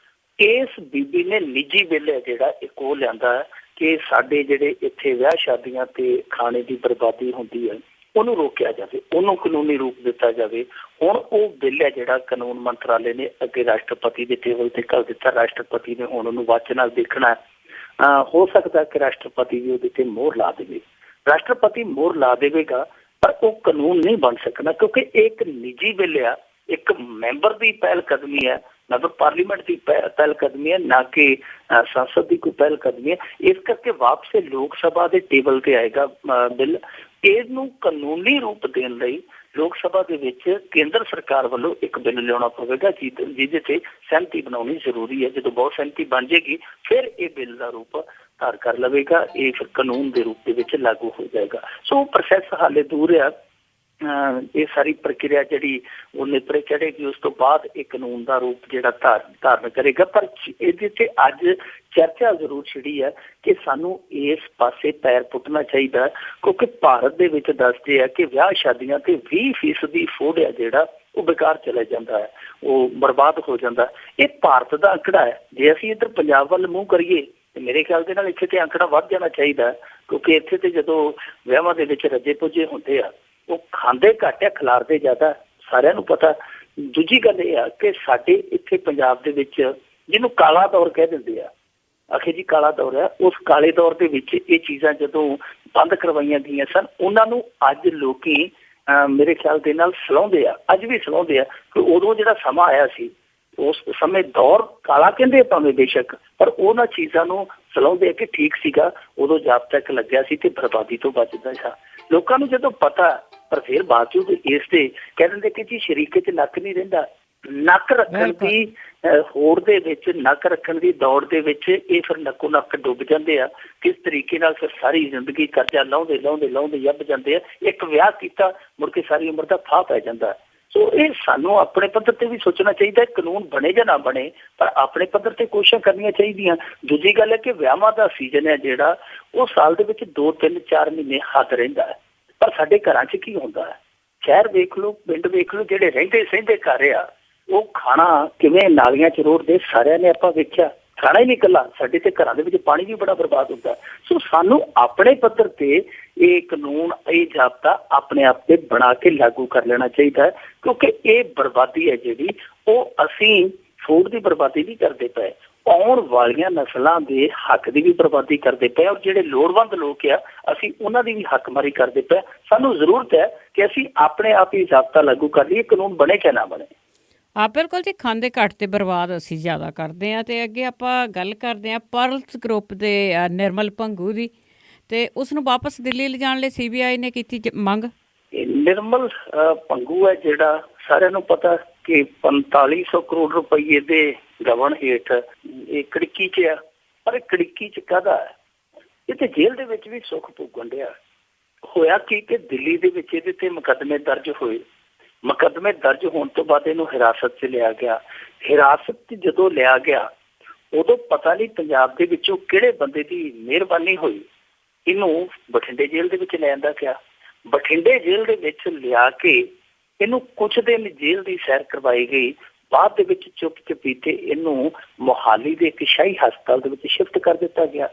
ਇਸ ਬੀਬੀ ਨੇ ਨਿੱਜੀ ਬਿੱਲ ਹੈ ਜਿਹੜਾ ਇੱਕ ਉਹ ਲਿਆਂਦਾ ਕਿ ਸਾਡੇ ਜਿਹੜੇ ਇੱਥੇ ਵਿਆਹ ਸ਼ਾਦੀਆਂ ਤੇ ਖਾਣੇ ਦੀ ਬਰਬਾਦੀ ਹੁੰਦੀ ਹੈ ਉਹਨੂੰ ਰੋਕਿਆ ਜਾਵੇ, ਉਹਨੂੰ ਕਾਨੂੰਨੀ ਰੂਪ ਦਿੱਤਾ ਜਾਵੇ। ਹੁਣ ਉਹ ਬਿੱਲ ਹੈ ਜਿਹੜਾ ਕਾਨੂੰਨ ਮੰਤਰਾਲੇ ਨੇ ਅੱਗੇ ਰਾਸ਼ਟਰਪਤੀ ਦੇ ਟੇਬਲ ਤੇ ਕਰ ਦਿੱਤਾ। ਰਾਸ਼ਟਰਪਤੀ ਨੇ ਹੁਣ ਉਹਨੂੰ ਵਾਚ ਨਾਲ ਦੇਖਣਾ। ਹੋ ਸਕਦਾ ਕਿ ਰਾਸ਼ਟਰਪਤੀ ਵੀ ਉਹਦੇ ਤੇ ਮੋਹਰ ਲਾ ਦੇਵੇ। ਰਾਸ਼ਟਰਪਤੀ ਮੋਹਰ ਲਾ ਦੇਵੇਗਾ ਪਰ ਉਹ ਕਾਨੂੰਨ ਨਹੀਂ ਬਣ ਸਕਣਾ, ਕਿਉਂਕਿ ਇਹ ਇੱਕ ਨਿੱਜੀ ਬਿੱਲ ਆ, ਇੱਕ ਮੈਂਬਰ ਦੀ ਪਹਿਲ ਕਦਮੀ ਹੈ, ਮੈਂਬਰ ਪਾਰਲੀਮੈਂਟ ਦੀ ਪਹਿਲ ਕਦਮੀ ਹੈ, ਨਾ ਕਿ ਸੰਸਦ ਦੀ ਕੋਈ ਪਹਿਲ ਕਦਮੀ ਹੈ। ਇਸ ਕਰਕੇ ਵਾਪਸ ਲੋਕ ਸਭਾ ਦੇ ਟੇਬਲ ਤੇ ਆਏਗਾ ਬਿੱਲ। ਇਹਨੂੰ ਕਾਨੂੰਨੀ ਰੂਪ ਦੇਣ ਲਈ ਲੋਕ ਸਭਾ ਦੇ ਵਿੱਚ ਕੇਂਦਰ ਸਰਕਾਰ ਵੱਲੋਂ ਇੱਕ ਬਿੱਲ ਲਿਆਉਣਾ ਪਵੇਗਾ, ਜਿਹਦੇ ਤੇ ਸਹਿਮਤੀ ਬਣਾਉਣੀ ਜ਼ਰੂਰੀ ਹੈ। ਜਦੋਂ ਬਹੁਤ ਸਹਿਮਤੀ ਬਣ ਜਾਏਗੀ ਫਿਰ ਇਹ ਬਿੱਲ ਦਾ ਰੂਪ ਧਾਰ ਕਰ ਲਵੇਗਾ, ਇਹ ਫਿਰ ਕਾਨੂੰਨ ਦੇ ਰੂਪ ਦੇ ਵਿੱਚ ਲਾਗੂ ਹੋ ਜਾਏਗਾ। ਸੋ ਪ੍ਰੋਸੈਸ ਹਾਲੇ ਦੂਰ ਆ। ਇਹ ਸਾਰੀ ਪ੍ਰਕਿਰਿਆ ਜਿਹੜੀ ਉਹ ਨੇਪਰੇ ਚੜ੍ਹੇਗੀ, ਉਸ ਤੋਂ ਬਾਅਦ ਇਹ ਕਾਨੂੰਨ ਦਾ ਰੂਪ ਜਿਹੜਾ ਧਾਰਨ ਕਰੇਗਾ। ਪਰ ਇਹਦੇ ਤੇ ਅੱਜ ਚਰਚਾ ਜ਼ਰੂਰ ਛਿੜੀ ਹੈ ਕਿ ਸਾਨੂੰ ਇਸ ਪਾਸੇ ਪੈਰ ਪੁੱਟਣਾ ਚਾਹੀਦਾ, ਕਿਉਂਕਿ ਭਾਰਤ ਦੇ ਵਿੱਚ ਦੱਸਦੇ ਆ ਕਿ ਵਿਆਹ ਸ਼ਾਦੀਆਂ ਤੇ 20% ਫੂਡ ਹੈ ਜਿਹੜਾ ਉਹ ਬੇਕਾਰ ਚਲਾ ਜਾਂਦਾ ਹੈ, ਉਹ ਬਰਬਾਦ ਹੋ ਜਾਂਦਾ। ਇਹ ਭਾਰਤ ਦਾ ਅੰਕੜਾ ਹੈ। ਜੇ ਅਸੀਂ ਇੱਧਰ ਪੰਜਾਬ ਵੱਲ ਮੂੰਹ ਕਰੀਏ ਤੇ ਮੇਰੇ ਖਿਆਲ ਦੇ ਨਾਲ ਇੱਥੇ ਤੇ ਅੰਕੜਾ ਵੱਧ ਜਾਣਾ ਚਾਹੀਦਾ, ਕਿਉਂਕਿ ਇੱਥੇ ਤੇ ਜਦੋਂ ਵਿਆਹਾਂ ਦੇ ਵਿੱਚ ਰੱਜੇ ਪੁੱਜੇ ਹੁੰਦੇ ਆ, ਉਹ ਖਾਂਦੇ ਘੱਟ ਆ, ਖਿਲਾਰਦੇ ਜ਼ਿਆਦਾ, ਸਾਰਿਆਂ ਨੂੰ ਪਤਾ। ਦੂਜੀ ਗੱਲ ਇਹ ਆ ਕਿ ਸਾਡੇ ਇੱਥੇ ਪੰਜਾਬ ਦੇ ਵਿੱਚ ਜਿਹਨੂੰ ਕਾਲਾ ਦੌਰ ਕਹਿ ਦਿੰਦੇ ਆ, ਆਖੇ ਜੀ ਕਾਲਾ ਦੌਰ ਆ, ਉਸ ਕਾਲੇ ਦੌਰ ਦੇ ਵਿੱਚ ਇਹ ਚੀਜ਼ਾਂ ਜਦੋਂ ਬੰਦ ਕਰਵਾਈਆਂ ਗਈਆਂ ਸਨ, ਉਹਨਾਂ ਨੂੰ ਅੱਜ ਲੋਕੀ ਮੇਰੇ ਖਿਆਲ ਦੇ ਨਾਲ ਸਲਾਹੁੰਦੇ ਆ, ਅੱਜ ਵੀ ਸਲਾਹੁੰਦੇ ਆ ਕਿ ਉਦੋਂ ਜਿਹੜਾ ਸਮਾਂ ਆਇਆ ਸੀ, ਉਸ ਸਮੇਂ ਦੌਰ ਕਾਲਾ ਕਹਿੰਦੇ ਭਾਵੇਂ ਬੇਸ਼ੱਕ, ਪਰ ਉਹਨਾਂ ਚੀਜ਼ਾਂ ਨੂੰ ਸਲਾਹੁੰਦੇ ਆ ਕਿ ਠੀਕ ਸੀਗਾ, ਉਦੋਂ ਜਦ ਤੱਕ ਲੱਗਿਆ ਸੀ ਤੇ ਬਰਬਾਦੀ ਤੋਂ ਬਚਦਾ ਸੀ। ਲੋਕਾਂ ਨੂੰ ਜਦੋਂ ਪਤਾ, ਪਰ ਫਿਰ ਬਾਵਜੂਦ ਇਸ ਤੇ ਕਹਿ ਦਿੰਦੇ ਕਿ ਜੀ ਸ਼ਰੀਕੇ 'ਚ ਨੱਕ ਨਹੀਂ ਰਹਿੰਦਾ। ਨੱਕ ਰੱਖਣ ਦੀ ਹੋੜ ਦੇ ਵਿੱਚ, ਨੱਕ ਰੱਖਣ ਦੀ ਦੌੜ ਦੇ ਵਿੱਚ ਇਹ ਫਿਰ ਨੱਕੋ ਨੱਕ ਡੁੱਬ ਜਾਂਦੇ ਆ। ਕਿਸ ਤਰੀਕੇ ਨਾਲ ਫਿਰ ਸਾਰੀ ਜ਼ਿੰਦਗੀ ਕਰਜ਼ਾ ਲਾਉਂਦੇ ਲਾਉਂਦੇ ਲਾਉਂਦੇ ਲੱਭ ਜਾਂਦੇ ਆ। ਇੱਕ ਵਿਆਹ ਕੀਤਾ, ਮੁੜ ਕੇ ਸਾਰੀ ਉਮਰ ਦਾ ਫਾਹ ਪੈ ਜਾਂਦਾ। ਸੋ ਇਹ ਸਾਨੂੰ ਆਪਣੇ ਪੱਧਰ ਤੇ ਵੀ ਸੋਚਣਾ ਚਾਹੀਦਾ, ਕਾਨੂੰਨ ਬਣੇ ਜਾਂ ਨਾ ਬਣੇ, ਪਰ ਆਪਣੇ ਪੱਧਰ ਤੇ ਕੋਸ਼ਿਸ਼ਾਂ ਕਰਨੀਆਂ ਚਾਹੀਦੀਆਂ। ਦੂਜੀ ਗੱਲ ਹੈ ਕਿ ਵਿਆਹਾਂ ਦਾ ਸੀਜ਼ਨ ਹੈ ਜਿਹੜਾ, ਉਹ ਸਾਲ ਦੇ ਵਿੱਚ 2, 3, 4 ਮਹੀਨੇ ਹੱਦ ਰਹਿੰਦਾ ਹੈ, ਪਰ ਸਾਡੇ ਘਰਾਂ 'ਚ ਕੀ ਹੁੰਦਾ ਹੈ? ਸ਼ਹਿਰ ਵੇਖ ਲਓ, ਪਿੰਡ ਵੇਖ ਲਓ, ਜਿਹੜੇ ਰਹਿੰਦੇ ਸਹਿੰਦੇ ਘਰ ਆ, ਉਹ ਖਾਣਾ ਕਿਵੇਂ ਨਾਲੀਆਂ 'ਚ ਰੋੜਦੇ ਸਾਰਿਆਂ ਨੇ ਆਪਾਂ ਵੇਖਿਆ। ਖਾਣਾ ਹੀ ਨਹੀਂ ਇਕੱਲਾ, ਸਾਡੇ ਤੇ ਘਰਾਂ ਦੇ ਵਿੱਚ ਪਾਣੀ ਵੀ ਬੜਾ ਬਰਬਾਦ ਹੁੰਦਾ। ਸੋ ਸਾਨੂੰ ਆਪਣੇ ਪੱਧਰ ਤੇ ਇਹ ਕਾਨੂੰਨ, ਇਹ ਜ਼ਾਬਤਾ ਆਪਣੇ ਆਪ ਤੇ ਬਣਾ ਕੇ ਲਾਗੂ ਕਰ ਲੈਣਾ ਚਾਹੀਦਾ ਹੈ, ਕਿਉਂਕਿ ਇਹ ਬਰਬਾਦੀ ਹੈ ਜਿਹੜੀ, ਉਹ ਅਸੀਂ ਫੂਡ ਦੀ ਬਰਬਾਦੀ ਨਹੀਂ ਕਰਦੇ ਪਏ, ਆਉਣ ਵਾਲੀਆਂ ਨਸਲਾਂ ਦੇ ਹੱਕ ਦੀ ਵੀ ਬਰਬਾਦੀ ਕਰਦੇ ਪਏ, ਔਰ ਜਿਹੜੇ ਲੋੜਵੰਦ ਲੋਕ ਆ, ਅਸੀਂ ਉਹਨਾਂ ਦੀ ਵੀ ਹੱਕਮਾਰੀ ਕਰਦੇ ਪਏ। ਸਾਨੂੰ ਜ਼ਰੂਰਤ ਹੈ ਕਿ ਅਸੀਂ ਆਪਣੇ ਆਪ ਹੀ ਜ਼ਾਬਤਾ ਲਾਗੂ ਕਰ ਲਈਏ, ਕਾਨੂੰਨ ਬਣੇ ਕਿ ਨਾ ਬਣੇ। ਬਿਲਕੁਲ ਜੀ, ਖਾਂਦੇ ਘੱਟ ਤੇ ਬਰਬਾਦ ਅਸੀਂ ਜ਼ਿਆਦਾ ਕਰਦੇ ਹਾਂ। ਤੇ ਅੱਗੇ ਆਪਾਂ ਗੱਲ ਕਰਦੇ ਹਾਂ ਪਰਲਸ ਗਰੁੱਪ ਦੇ ਨਿਰਮਲ ਭੰਗੂ ਦੀ, ਤੇ ਉਸ ਨੂੰ ਵਾਪਸ ਦਿੱਲੀ ਲਿਜਾਣ ਲਈ CBI ਨੇ ਕੀਤੀ ਮੰਗ। ਨਿਰਮਲ ਭੰਗੂ ਹੈ ਜਿਹੜਾ, ਸਾਰਿਆਂ ਨੂੰ ਪਤਾ ਕਿ 4500 ਕਰੋੜ ਰੁਪਈਏ ਦੇ ਗਵਨ ਹੇਠ ਇਹ ਕੜਿੱਕੀ 'ਚ ਆ। ਪਰ ਕੜਿੱਕੀ 'ਚ ਕਾਹਦਾ ਹੈ? ਇਹ ਤੇ ਜੇਲ੍ਹ ਦੇ ਵਿੱਚ ਵੀ ਸੁੱਖ ਭੋਗਣ ਡਿਆ। ਹੋਇਆ ਕੀ ਕਿ ਦਿੱਲੀ ਦੇ ਵਿੱਚ ਇਹਦੇ ਤੇ ਮੁਕੱਦਮੇ ਦਰਜ ਹੋਏ। ਮੁਕੱਦਮੇ ਦਰਜ ਹੋਣ ਤੋਂ ਬਾਅਦ ਇਹਨੂੰ ਹਿਰਾਸਤ 'ਚ ਲਿਆ ਗਿਆ। ਹਿਰਾਸਤ 'ਚ ਜਦੋਂ ਲਿਆ ਗਿਆ, ਉਦੋਂ ਪਤਾ ਨਹੀਂ ਪੰਜਾਬ ਦੇ ਵਿੱਚੋਂ ਕਿਹੜੇ ਬੰਦੇ ਦੀ ਮਿਹਰਬਾਨੀ ਹੋਈ, ਇਹਨੂੰ ਬਠਿੰਡੇ ਜੇਲ੍ਹ ਦੇ ਵਿੱਚ ਲੈ ਆਂਦਾ ਗਿਆ। ਬਠਿੰਡੇ ਜੇਲ੍ਹ ਦੇ ਵਿੱਚ ਲਿਆ ਕੇ ਇਹਨੂੰ ਕੁਛ ਦਿਨ ਜੇਲ੍ਹ ਦੀ ਸੈਰ ਕਰਵਾਈ ਗਈ। ਬਾਅਦ ਦੇ ਵਿੱਚ ਚੁੱਪ ਚਪੀਤੇ ਇਹਨੂੰ ਮੋਹਾਲੀ ਦੇ ਇੱਕ ਸ਼ਾਹੀ ਹਸਪਤਾਲ ਦੇ ਵਿੱਚ ਸ਼ਿਫਟ ਕਰ ਦਿੱਤਾ ਗਿਆ।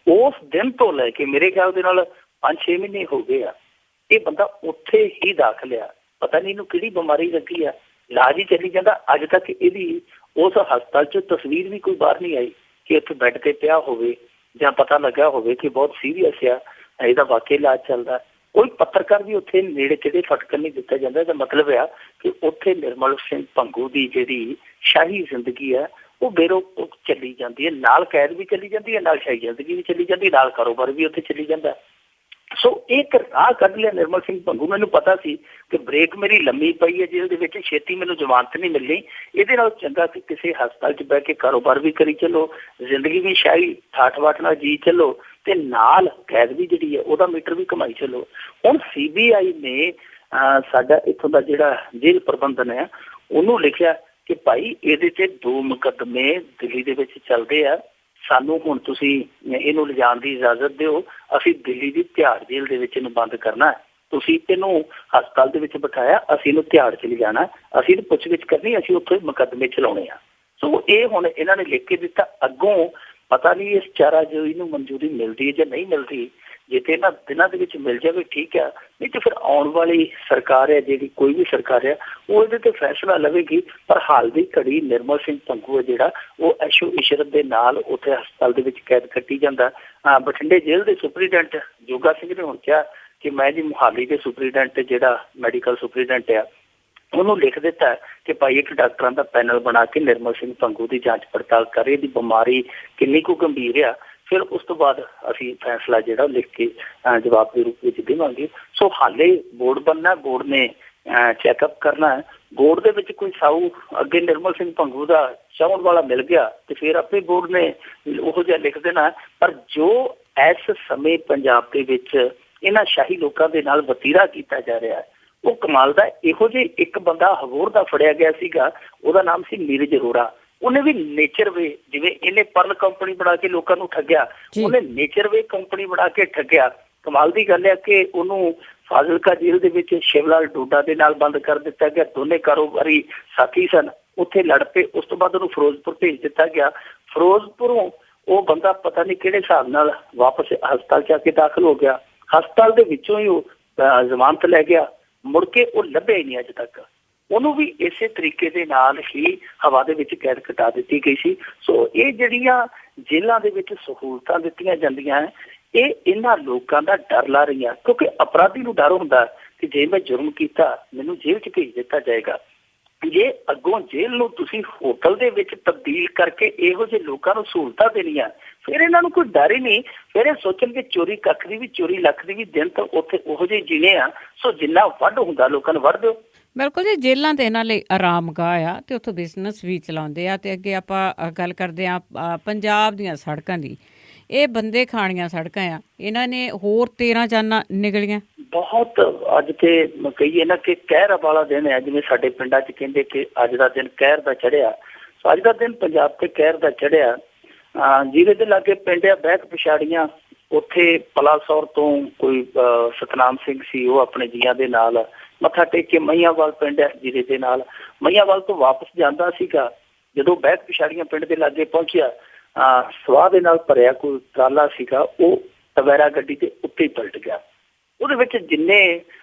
ਉਸ ਦਿਨ ਤੋਂ ਲੈ ਕੇ ਮੇਰੇ ਖਿਆਲ ਦੇ ਨਾਲ 5-6 ਮਹੀਨੇ ਹੋ ਗਏ ਆ, ਇਹ ਬੰਦਾ ਉੱਥੇ ਹੀ ਦਾਖਲ ਆ। ਪਤਾ ਨਹੀਂ ਇਹਨੂੰ ਕਿਹੜੀ ਬਿਮਾਰੀ ਲੱਗੀ ਆ, ਇਲਾਜ ਹੀ ਚੱਲੀ ਜਾਂਦਾ। ਅੱਜ ਤੱਕ ਇਹਦੀ ਉਸ ਹਸਪਤਾਲ 'ਚ ਤਸਵੀਰ ਵੀ ਕੋਈ ਬਾਹਰ ਨਹੀਂ ਆਈ ਕਿ ਉੱਥੇ ਬੈੱਡ ਤੇ ਪਿਆ ਹੋਵੇ ਜਾਂ ਪਤਾ ਲੱਗਾ ਹੋਵੇ ਕਿ ਬਹੁਤ ਸੀਰੀਅਸ ਆ, ਇਹਦਾ ਵਾਕਈ ਇਲਾਜ ਚੱਲਦਾ। ਕੋਈ ਪੱਤਰਕਾਰ ਵੀ ਉੱਥੇ ਨੇੜੇ ਤੇੜੇ ਫਟਕਣ ਨਹੀਂ ਦਿੱਤਾ ਜਾਂਦਾ। ਇਹਦਾ ਮਤਲਬ ਆ ਕਿ ਉੱਥੇ ਨਿਰਮਲ ਸਿੰਘ ਭੰਗੂ ਦੀ ਜਿਹੜੀ ਸ਼ਾਹੀ ਜ਼ਿੰਦਗੀ ਹੈ, ਉਹ ਬੇਰੋਕ ਚੱਲੀ ਜਾਂਦੀ ਹੈ। ਨਾਲ ਕੈਦ ਵੀ ਚੱਲੀ ਜਾਂਦੀ ਹੈ, ਨਾਲ ਸ਼ਾਹੀ ਜ਼ਿੰਦਗੀ ਵੀ ਚੱਲੀ ਜਾਂਦੀ, ਨਾਲ ਕਾਰੋਬਾਰ ਵੀ ਉੱਥੇ ਚੱਲੀ ਜਾਂਦਾ। ਸੋ ਇੱਕ ਰਾਹ ਕੱਢ ਲਿਆ ਨਿਰਮਲ ਸਿੰਘ ਭੰਗੂ। ਮੈਨੂੰ ਪਤਾ ਸੀ ਕਿ ਬ੍ਰੇਕ ਮੇਰੀ ਲੰਮੀ ਪਈ ਹੈ ਜੇਲ੍ਹ ਦੇ ਵਿੱਚ, ਛੇਤੀ ਮੈਨੂੰ ਜ਼ਮਾਨਤ ਨਹੀਂ ਮਿਲਣੀ। ਇਹਦੇ ਨਾਲ ਚੰਗਾ ਕਿ ਕਿਸੇ ਹਸਪਤਾਲ 'ਚ ਬਹਿ ਕੇ ਕਾਰੋਬਾਰ ਵੀ ਕਰੀ ਚੱਲੋ, ਜ਼ਿੰਦਗੀ ਵੀ ਸ਼ਾਹੀ ਠਾਠ ਬਾਠ ਨਾਲ ਜੀ ਚੱਲੋ, ਤੇ ਨਾਲ ਕੈਦ ਵੀ ਜਿਹੜੀ ਹੈ ਉਹਦਾ ਮੀਟਰ ਵੀ ਕਮਾਈ ਚੱਲੋ। ਹੁਣ CBI ਨੇ ਸਾਡਾ ਇੱਥੋਂ ਦਾ ਜਿਹੜਾ ਜੇਲ੍ਹ ਪ੍ਰਬੰਧਨ ਹੈ, ਉਹਨੂੰ ਲਿਖਿਆ ਕਿ ਭਾਈ ਇਹਦੇ 'ਤੇ 2 ਮੁਕੱਦਮੇ ਦਿੱਲੀ ਦੇ ਵਿੱਚ ਚੱਲਦੇ ਆ, ਸਾਨੂੰ ਹੁਣ ਤੁਸੀਂ ਇਹਨੂੰ ਲਿਜਾਣ ਦੀ ਇਜਾਜ਼ਤ ਦਿਓ। ਅਸੀਂ ਦਿੱਲੀ ਦੀ ਤਿਹਾੜ ਜੇਲ੍ਹ ਦੇ ਵਿੱਚ ਇਹਨੂੰ ਬੰਦ ਕਰਨਾ। ਤੁਸੀਂ ਇਹਨੂੰ ਹਸਪਤਾਲ ਦੇ ਵਿੱਚ ਬਿਠਾਇਆ, ਅਸੀਂ ਇਹਨੂੰ ਤਿਹਾੜ 'ਚ ਲਿਜਾਣਾ, ਅਸੀਂ ਇਹਨੂੰ ਪੁੱਛਗਿੱਛ ਕਰਨੀ, ਅਸੀਂ ਉੱਥੇ ਮੁਕੱਦਮੇ ਚਲਾਉਣੇ ਆ। ਸੋ ਇਹ ਹੁਣ ਇਹਨਾਂ ਨੇ ਲਿਖ ਕੇ ਦਿੱਤਾ। ਅੱਗੋਂ ਪਤਾ ਨਹੀਂ ਇਸ ਚਾਰਾ ਜੋ ਇਹਨੂੰ ਮਨਜ਼ੂਰੀ ਮਿਲਦੀ ਹੈ ਜਾਂ ਨਹੀਂ ਮਿਲਦੀ। ਜੇ ਤੇ ਇਹਨਾਂ ਦਿਨਾਂ ਦੇ ਵਿੱਚ ਮਿਲ ਜਾਵੇ ਠੀਕ ਆ, ਨਹੀਂ ਤੇ ਫਿਰ ਆਉਣ ਵਾਲੀ ਸਰਕਾਰ ਹੈ ਜਿਹੜੀ, ਕੋਈ ਵੀ ਸਰਕਾਰ ਹੈ, ਉਹ ਇਹਦੇ ਤੇ ਫੈਸਲਾ ਲਵੇਗੀ। ਪਰ ਹਾਲ ਦੀ ਘੜੀ ਨਿਰਮਲ ਸਿੰਘ ਭੰਗੂ ਹੈ ਜਿਹੜਾ, ਉਹ ਐਸ਼ੋ ਇਸ਼ਰਤ ਦੇ ਨਾਲ ਉੱਥੇ ਹਸਪਤਾਲ ਦੇ ਵਿੱਚ ਕੈਦ ਕੱਟੀ ਜਾਂਦਾ। ਬਠਿੰਡੇ ਜੇਲ੍ਹ ਦੇ ਸੁਪਰੀਡੈਂਟ ਜੋਗਾ ਸਿੰਘ ਨੇ ਹੁਣ ਕਿਹਾ ਕਿ ਮੈਂ ਜੀ ਮੋਹਾਲੀ ਦੇ ਸੁਪਰੀਡੈਂਟ ਜਿਹੜਾ ਮੈਡੀਕਲ ਸੁਪਰੀਡੈਂਟ ਆ, ਉਹਨੂੰ ਲਿਖ ਦਿੱਤਾ ਕਿ ਭਾਈ ਇੱਕ ਡਾਕਟਰਾਂ ਦਾ ਪੈਨਲ ਬਣਾ ਕੇ ਨਿਰਮਲ ਸਿੰਘ ਭੰਗੂ ਦੀ ਜਾਂਚ ਪੜਤਾਲ ਕਰੇ, ਇਹਦੀ ਬਿਮਾਰੀ ਕਿੰਨੀ ਕੁ ਗੰਭੀਰ ਆ। ਫਿਰ ਉਸ ਤੋਂ ਬਾਅਦ ਅਸੀਂ ਫੈਸਲਾ ਜਿਹੜਾ ਲਿਖ ਕੇ ਜਵਾਬ ਦੇ ਰੂਪ ਵਿੱਚ ਦੇਵਾਂਗੇ। ਸੋ ਹਾਲੇ ਬੋਰਡ ਬਣਨਾ, ਬੋਰਡ ਨੇ ਚੈੱਕਅਪ ਕਰਨਾ ਹੈ। ਬੋਰਡ ਦੇ ਵਿੱਚ ਕੋਈ ਸਾਊ ਅੱਗੇ ਨਿਰਮਲ ਸਿੰਘ ਭੰਗੂ ਦਾ ਚਾਹੁਣ ਵਾਲਾ ਮਿਲ ਗਿਆ ਤੇ ਫਿਰ ਆਪੇ ਬੋਰਡ ਨੇ ਉਹੋ ਜਿਹਾ ਲਿਖ ਦੇਣਾ। ਪਰ ਜੋ ਇਸ ਸਮੇਂ ਪੰਜਾਬ ਦੇ ਵਿੱਚ ਇਹਨਾਂ ਸ਼ਾਹੀ ਲੋਕਾਂ ਦੇ ਨਾਲ ਵਤੀਰਾ ਕੀਤਾ ਜਾ ਰਿਹਾ ਹੈ, ਉਹ ਕਮਾਲ ਦਾ। ਇਹੋ ਜਿਹੇ ਇੱਕ ਬੰਦਾ ਹਵੋਰ ਦਾ ਫੜਿਆ ਗਿਆ ਸੀਗਾ, ਉਹਦਾ ਨਾਮ ਸੀ ਨੀਰਜ ਅਰੋੜਾ। ਉਹਨੇ ਵੀ ਨੇਚਰ ਵੇ, ਜਿਵੇਂ ਇਹਨੇ ਪਰਲ ਕੰਪਨੀ ਬਣਾ ਕੇ ਲੋਕਾਂ ਨੂੰ ਠੱਗਿਆ, ਉਹਨੇ ਨੇਚਰ ਵੇ ਕੰਪਨੀ ਬਣਾ ਕੇ ਠੱਗਿਆ। ਕਮਾਲ ਦੀ ਗੱਲ ਹੈ ਕਿ ਉਹਨੂੰ ਫਾਜ਼ਿਲਕਾ ਜੇਲ੍ਹ ਦੇ ਵਿੱਚ ਸ਼ਿਵਲਾਲ ਡੋਡਾ ਦੇ ਨਾਲ ਬੰਦ ਕਰ ਦਿੱਤਾ ਗਿਆ। ਦੋਨੇ ਕਾਰੋਬਾਰੀ ਸਾਥੀ ਸਨ, ਉੱਥੇ ਲੜ ਪਏ। ਉਸ ਤੋਂ ਬਾਅਦ ਉਹਨੂੰ ਫਿਰੋਜ਼ਪੁਰ ਭੇਜ ਦਿੱਤਾ ਗਿਆ। ਫਿਰੋਜ਼ਪੁਰੋਂ ਉਹ ਬੰਦਾ ਪਤਾ ਨਹੀਂ ਕਿਹੜੇ ਹਿਸਾਬ ਨਾਲ ਵਾਪਸ ਹਸਪਤਾਲ ਜਾ ਕੇ ਦਾਖਲ ਹੋ ਗਿਆ। ਹਸਪਤਾਲ ਦੇ ਵਿੱਚੋਂ ਹੀ ਉਹ ਜ਼ਮਾਨਤ ਲੈ ਗਿਆ, ਮੁੜ ਕੇ ਉਹ ਲੱਭਿਆ ਹੀ ਨਹੀਂ ਅੱਜ ਤੱਕ। ਉਹਨੂੰ ਵੀ ਇਸੇ ਤਰੀਕੇ ਦੇ ਨਾਲ ਹੀ ਹਵਾ ਦੇ ਵਿੱਚ ਕੈਦ ਕਟਾ ਦਿੱਤੀ ਗਈ ਸੀ। ਸੋ ਇਹ ਜਿਹੜੀਆਂ ਜੇਲ੍ਹਾਂ ਦੇ ਵਿੱਚ ਸਹੂਲਤਾਂ ਦਿੱਤੀਆਂ ਜਾਂਦੀਆਂ ਇਹ ਇਹਨਾਂ ਲੋਕਾਂ ਦਾ ਡਰ ਲਾ ਰਹੀਆਂ, ਕਿਉਂਕਿ ਅਪਰਾਧੀ ਨੂੰ ਡਰ ਹੁੰਦਾ ਕਿ ਜੇ ਮੈਂ ਜੁਰਮ ਕੀਤਾ ਮੈਨੂੰ ਜੇਲ੍ਹ 'ਚ ਭੇਜ ਦਿੱਤਾ ਜਾਏਗਾ। ਜੇ ਅੱਗੋਂ ਜੇਲ੍ਹ ਨੂੰ ਤੁਸੀਂ ਹੋਟਲ ਦੇ ਵਿੱਚ ਤਬਦੀਲ ਕਰਕੇ ਇਹੋ ਜਿਹੇ ਲੋਕਾਂ ਨੂੰ ਸਹੂਲਤਾਂ ਦੇਣੀਆਂ, ਫਿਰ ਇਹਨਾਂ ਨੂੰ ਕੋਈ ਡਰ ਹੀ ਨਹੀਂ। ਫਿਰ ਇਹ ਸੋਚਣਗੇ ਚੋਰੀ ਕੱਖ ਦੀ ਵੀ, ਚੋਰੀ ਲੱਖ ਦੀ ਵੀ, ਦਿਨ ਤਾਂ ਉੱਥੇ ਉਹੋ ਜਿਹੇ ਜੀਣੇ ਆ। ਸੋ ਜਿੰਨਾ ਵੱਢ ਹੁੰਦਾ ਲੋਕਾਂ ਨੂੰ ਵੱਢ ਦਿਓ। ਬਿਲਕੁਲ ਜੀ, ਜੇਲ੍ਹਾਂ ਤੇ ਇਹਨਾਂ ਲਈ ਆਰਾਮਗਾਹ ਆ ਤੇ ਉੱਥੋਂ ਬਿਜ਼ਨਸ ਵੀ ਚਲਾਉਂਦੇ ਆ। ਤੇ ਅੱਗੇ ਆਪਾਂ ਗੱਲ ਕਰਦੇ ਹਾਂ ਪੰਜਾਬ ਦੀਆਂ ਸੜਕਾਂ ਦੀ। ਇਹ ਬੰਦੇ ਖਾਣੀਆਂ ਸੜਕਾਂ ਆ, ਇਹਨਾਂ ਨੇ ਹੋਰ 13 ਜਾਨਾਂ ਨਿਕਲੀਆਂ। ਬਹੁਤ ਅੱਜ ਤੇ ਕਹੀਏ ਨਾ ਕਿ ਕਹਿਰ ਵਾਲਾ ਦਿਨ ਹੈ, ਜਿਵੇਂ ਸਾਡੇ ਪਿੰਡਾਂ 'ਚ ਕਹਿੰਦੇ ਕਿ ਅੱਜ ਦਾ ਦਿਨ ਕਹਿਰ ਦਾ ਚੜ੍ਹਿਆ। ਸੋ ਅੱਜ ਦਾ ਦਿਨ ਪੰਜਾਬ ਤੇ ਕਹਿਰ ਦਾ ਚੜ੍ਹਿਆ। ਜਿਹਦੇ ਦੇ ਲਾਗੇ ਪਿੰਡ ਆ ਬਹਿਕ ਪਛਾੜੀਆਂ, ਉੱਥੇ ਪਲਾਸੌਰ ਤੋਂ ਕੋਈ ਸਤਨਾਮ ਸਿੰਘ ਸੀ, ਉਹ ਆਪਣੇ ਜੀਆਂ ਦੇ ਨਾਲ ਮੱਥਾ ਟੇਕ ਕੇ ਮਈਆਂਵਾਲ ਪਿੰਡ ਹੈ ਜਿਹਦੇ ਦੇ ਨਾਲ ਮਈਆਂਵਾਲ ਤੋਂ ਵਾਪਸ ਜਾਂਦਾ ਸੀਗਾ। ਜਦੋਂ ਬਹਿਕ ਪਛਾੜੀਆਂ ਪਿੰਡ ਦੇ ਲਾਗੇ ਪਹੁੰਚਿਆ, ਸਵਾਹ ਦੇ ਨਾਲ ਭਰਿਆ ਕੋਈ ਟਰਾਲਾ ਸੀਗਾ, ਉਹ ਟਵੈਰਾ ਗੱਡੀ ਦੇ ਉੱਤੇ ਹੀ ਪਲਟ ਗਿਆ। ਉਹਦੇ ਵਿੱਚ ਜਿੰਨੇ